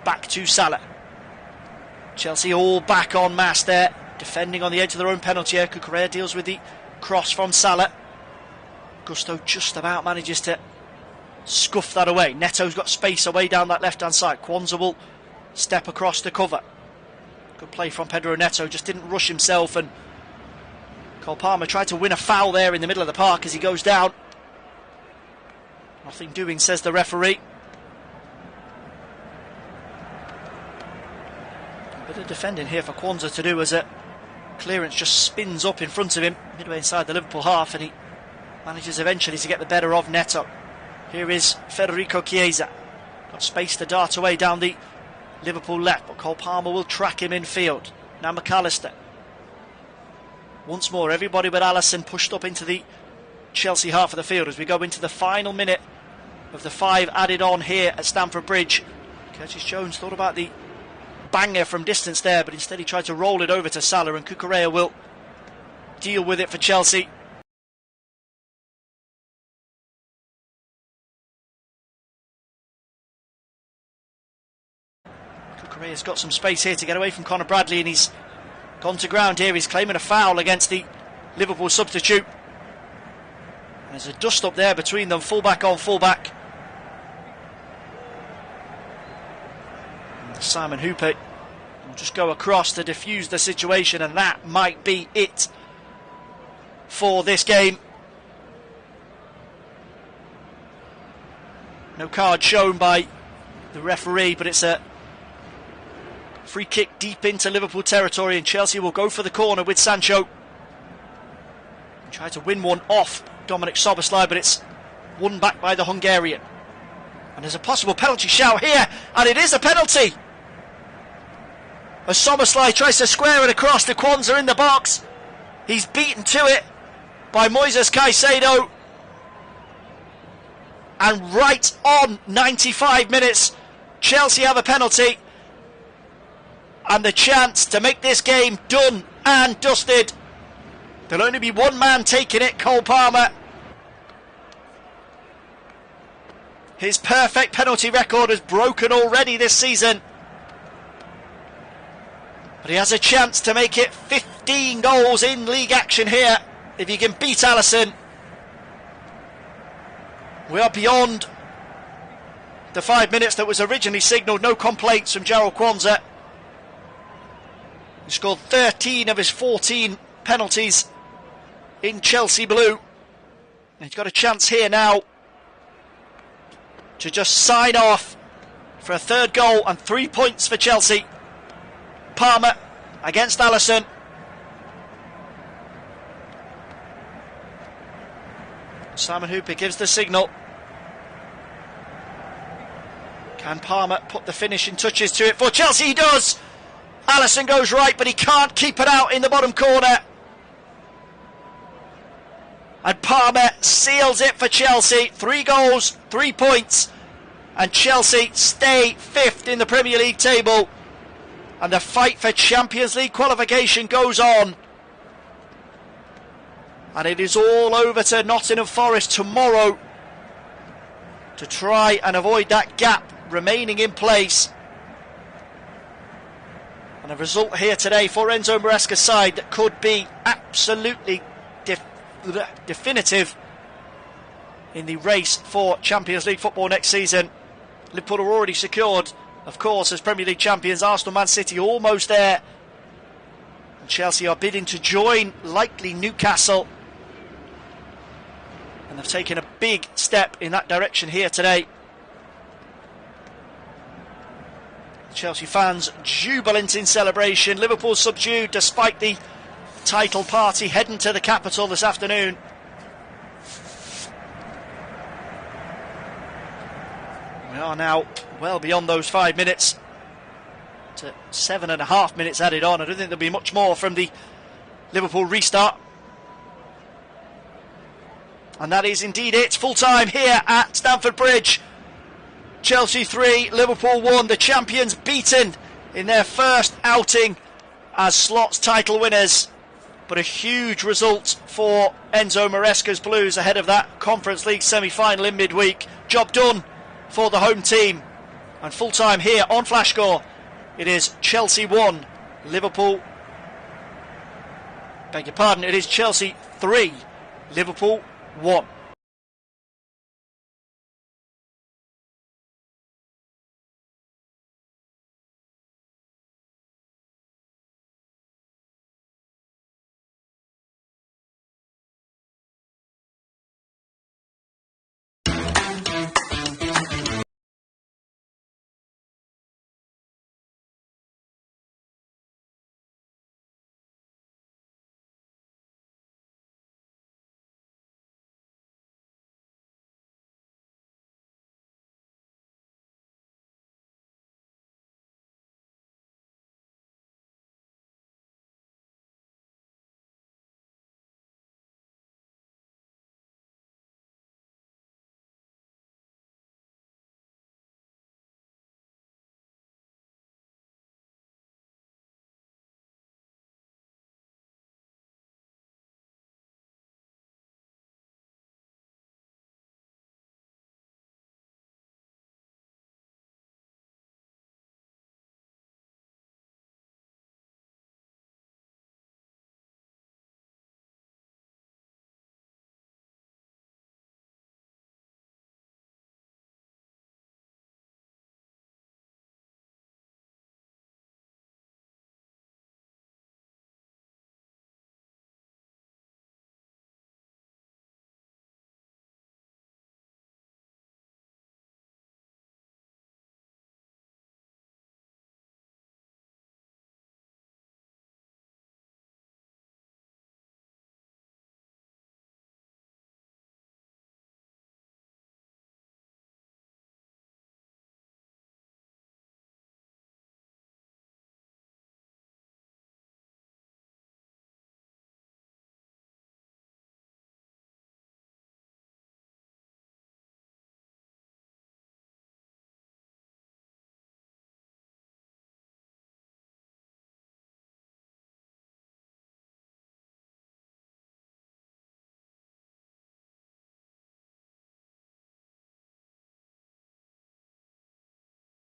back to Salah. Chelsea all back en masse there, defending on the edge of their own penalty area. Cucurella deals with the cross from Salah. Gusto just about manages to scuff that away. Neto's got space away down that left hand side. Kwanzaa will step across to cover. Good play from Pedro Neto, just didn't rush himself, and Cole Palmer tried to win a foul there in the middle of the park as he goes down. Nothing doing, says the referee. A bit of defending here for Kwanzaa to do as a clearance just spins up in front of him midway inside the Liverpool half, and he manages eventually to get the better of Neto. Here is Federico Chiesa. Got space to dart away down the Liverpool left, but Cole Palmer will track him in field. Now McAllister. Once more, everybody but Alisson pushed up into the Chelsea half of the field as we go into the final minute of the 5 added on here at Stamford Bridge. Curtis Jones thought about the banger from distance there, but instead he tried to roll it over to Salah, and Cucurella will deal with it for Chelsea. Cucurella's got some space here to get away from Conor Bradley, and he's gone to ground here. He's claiming a foul against the Liverpool substitute. There's a dust up there between them, fullback on fullback. And Simon Hooper will just go across to defuse the situation, and that might be it for this game. No card shown by the referee, but it's a Free kick deep into Liverpool territory, and Chelsea will go for the corner with Sancho. Try to win one off Dominic Szoboszlai, but it's won back by the Hungarian. And there's a possible penalty shout here, and it is a penalty. As Szoboszlai tries to square it across, the Kwanzaa in the box. He's beaten to it by Moises Caicedo. And right on 95 minutes, Chelsea have a penalty. And the chance to make this game done and dusted. There'll only be one man taking it, Cole Palmer. His perfect penalty record is broken already this season. But he has a chance to make it 15 goals in league action here, if he can beat Alisson. We are beyond the 5 minutes that was originally signalled. No complaints from Jarell Kwanzaa. He scored 13 of his 14 penalties in Chelsea blue. And he's got a chance here now to just sign off for a third goal and 3 points for Chelsea. Palmer against Alisson. Simon Hooper gives the signal. Can Palmer put the finishing touches to it for Chelsea? He does! Alisson goes right, but he can't keep it out in the bottom corner. And Palmer seals it for Chelsea. 3 goals, 3 points. And Chelsea stay 5th in the Premier League table. And the fight for Champions League qualification goes on. And it is all over to Nottingham Forest tomorrow to try and avoid that gap remaining in place. And a result here today for Enzo Maresca's side that could be absolutely definitive in the race for Champions League football next season. Liverpool are already secured, of course, as Premier League champions. Arsenal, Man City almost there. And Chelsea are bidding to join, likely Newcastle. And they've taken a big step in that direction here today. Chelsea fans jubilant in celebration. Liverpool subdued despite the title party heading to the capital this afternoon. We are now well beyond those 5 minutes to 7.5 minutes added on. I don't think there'll be much more from the Liverpool restart. And that is indeed it. Full time here at Stamford Bridge. Chelsea 3, Liverpool 1. The champions beaten in their first outing as Slot's title winners. But a huge result for Enzo Maresca's Blues ahead of that Conference League semi-final in midweek. Job done for the home team. And full time here on Flashscore, it is Chelsea 1, Liverpool... Beg your pardon, it is Chelsea 3, Liverpool 1.